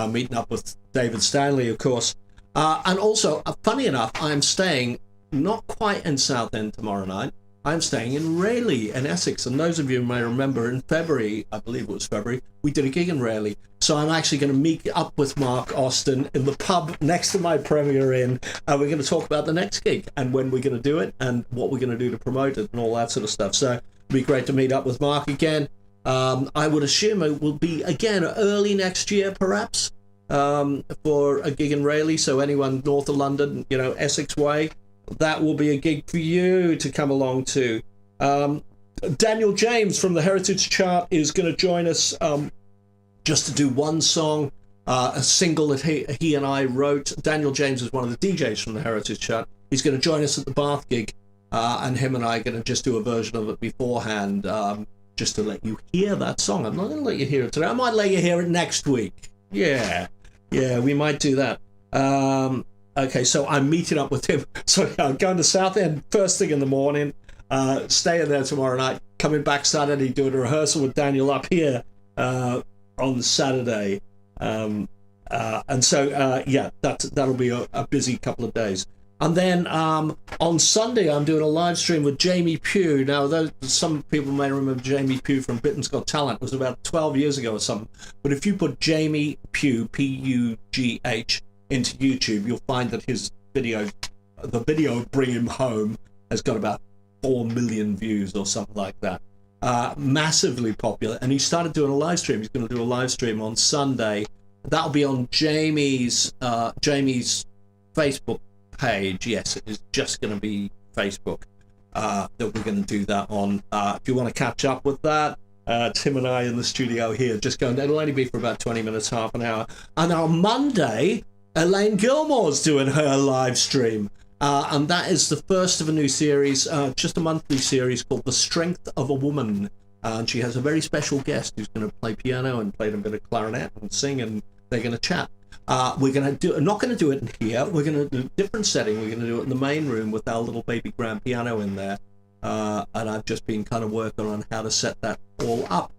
Meeting up with David Stanley, of course. And also, funny enough, I'm staying not quite in Southend tomorrow night. I'm staying in Rayleigh in Essex, and those of you may remember in February, I believe it was February, we did a gig in Rayleigh. So I'm actually going to meet up with Mark Austin in the pub next to my Premier Inn, and we're going to talk about the next gig and when we're going to do it and what we're going to do to promote it and all that sort of stuff. So it'll be great to meet up with Mark again. I would assume it will be again early next year, perhaps, for a gig in Rayleigh. So anyone north of London, Essex way, that will be a gig for you to come along to. Daniel James from the Heritage Chart is going to join us just to do one song, a single that he and I wrote. Daniel James is one of the DJs from the Heritage Chart. He's going to join us at the Bath gig, and him and I are going to just do a version of it beforehand, just to let you hear that song. I'm not going to let you hear it today. I might let you hear it next week. Yeah, we might do that. Okay, so I'm meeting up with him. So I'm going to Southend first thing in the morning, staying there tomorrow night, coming back Saturday, doing a rehearsal with Daniel up here on Saturday. And so, that'll be a busy couple of days. And then on Sunday, I'm doing a live stream with Jamie Pugh. Now, some people may remember Jamie Pugh from Britain's Got Talent. It was about 12 years ago or something. But if you put Jamie Pugh, P-U-G-H, into YouTube, you'll find that the video Bring Him Home has got about 4 million views or something like that. Massively popular. And he started doing a live stream. He's going to do a live stream on Sunday. That'll be on Jamie's Facebook page. Yes, it is just going to be Facebook that we're going to do that on. If you want to catch up with that, Tim and I in the studio here, just going, it'll only be for about 20 minutes, half an hour. And on Monday, Elaine Gilmore's doing her live stream. And that is the first of a new series, just a monthly series called The Strength of a Woman. And she has a very special guest who's going to play piano and play a bit of clarinet and sing, and they're going to chat. We're going to do, not going to do it in here. We're going to do a different setting. We're going to do it in the main room with our little baby grand piano in there. And I've just been kind of working on how to set that all up.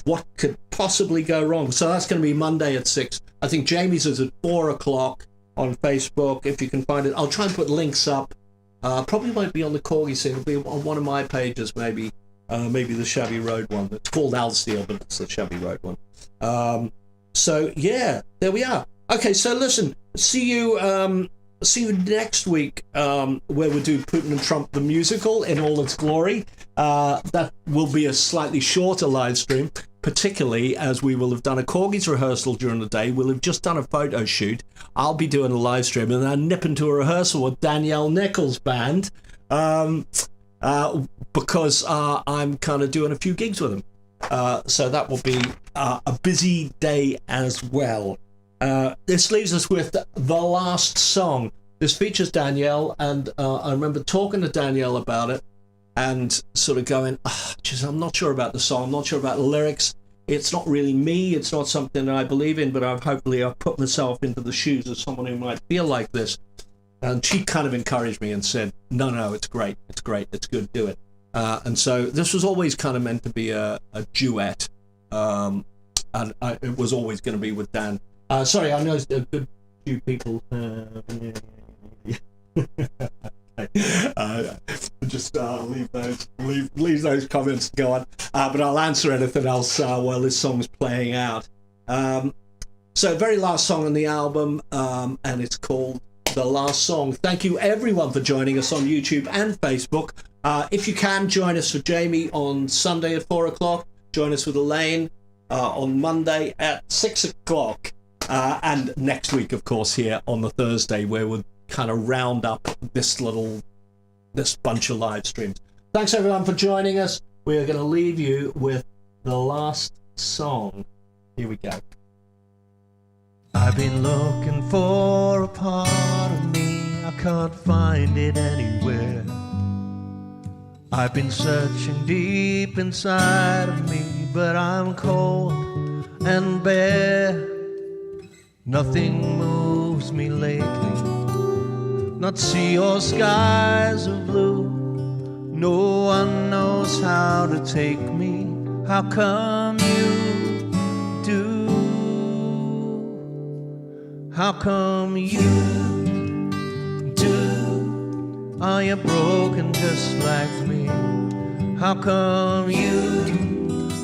What could possibly go wrong? So that's going to be Monday at 6. I think Jamie's is at 4 o'clock on Facebook, if you can find it. I'll try and put links up. Probably won't be on the Korgis thing. It'll be on one of my pages, maybe the Shabby Road one. It's called Al Steele, but it's the Shabby Road one. So yeah, there we are. Okay, so listen, see you next week, where we'll do Putin and Trump the musical in all its glory. That will be a slightly shorter live stream, particularly as we will have done a Korgis rehearsal during the day. We'll have just done a photo shoot. I'll be doing a live stream, and then I'll nip into a rehearsal with Danielle Nichols' band, because I'm kind of doing a few gigs with them. So that will be a busy day as well. This leaves us with the last song. This features Danielle, and I remember talking to Danielle about it and sort of going, I'm not sure about the song, I'm not sure about the lyrics. It's not really me, it's not something that I believe in, but I've put myself into the shoes of someone who might feel like this. And she kind of encouraged me and said, no, it's great, it's good, do it. And so this was always kind of meant to be a duet, and it was always going to be with Dan. Sorry, I know a good few people. Just leave those comments to go on. But I'll answer anything else while this song's playing out. So, very last song on the album, and it's called The Last Song. Thank you everyone for joining us on YouTube and Facebook. If you can, join us for Jamie on Sunday at 4 o'clock. Join us with Elaine on Monday at 6 o'clock. And next week, of course, here on the Thursday, where we'll kind of round up this bunch of live streams. Thanks everyone for joining us. We are going to leave you with the last song. Here we go. I've been looking for a part of can't find it anywhere. I've been searching deep inside of me, but I'm cold and bare. Nothing moves me lately, not sea or skies of blue. No one knows how to take me. How come you do? How come you do? Are you broken just like me? How come you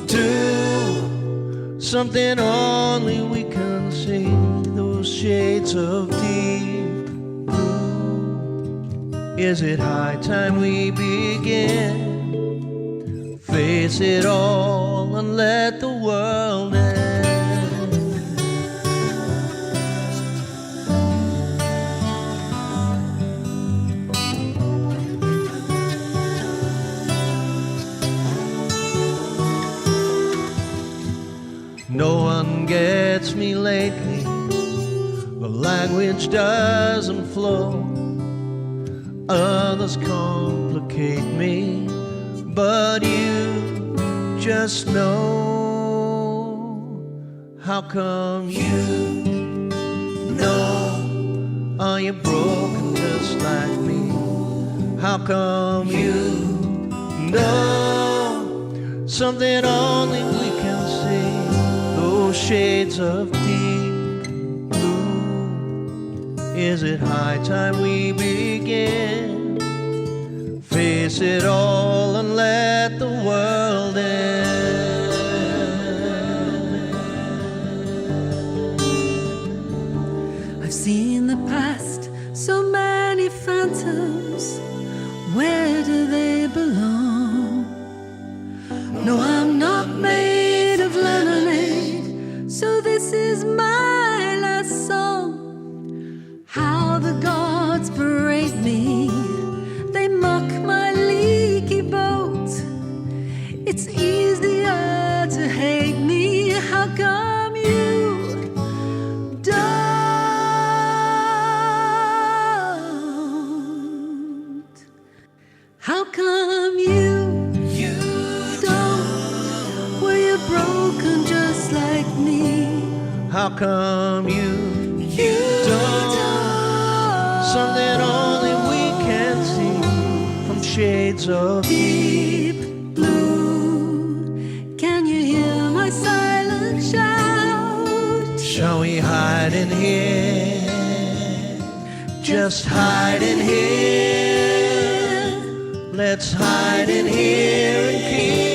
do? Something only we can see. Those shades of deep blue. Is it high time we begin? Face it all and let the world end. No one gets me lately. The language doesn't flow. Others complicate me, but you just know. How come you know? Are you broken just like me? How come you know? Something only we can see. Those shades of deep blue. Is it high time we begin? Face it all and let the world end. I've seen the past, so many phantoms. Where do they belong? No, I'm not made of lemonade, so this is my last song. How the gods berate me, they mock my leaky boat. It's easier to hate me. How come you don't? How come you don't? Were you broken just like me? How come you don't? Something only we can see. Shades of deep blue. Can you hear my silent shout? Shall we hide in here? Just hide in here. Let's hide in here and keep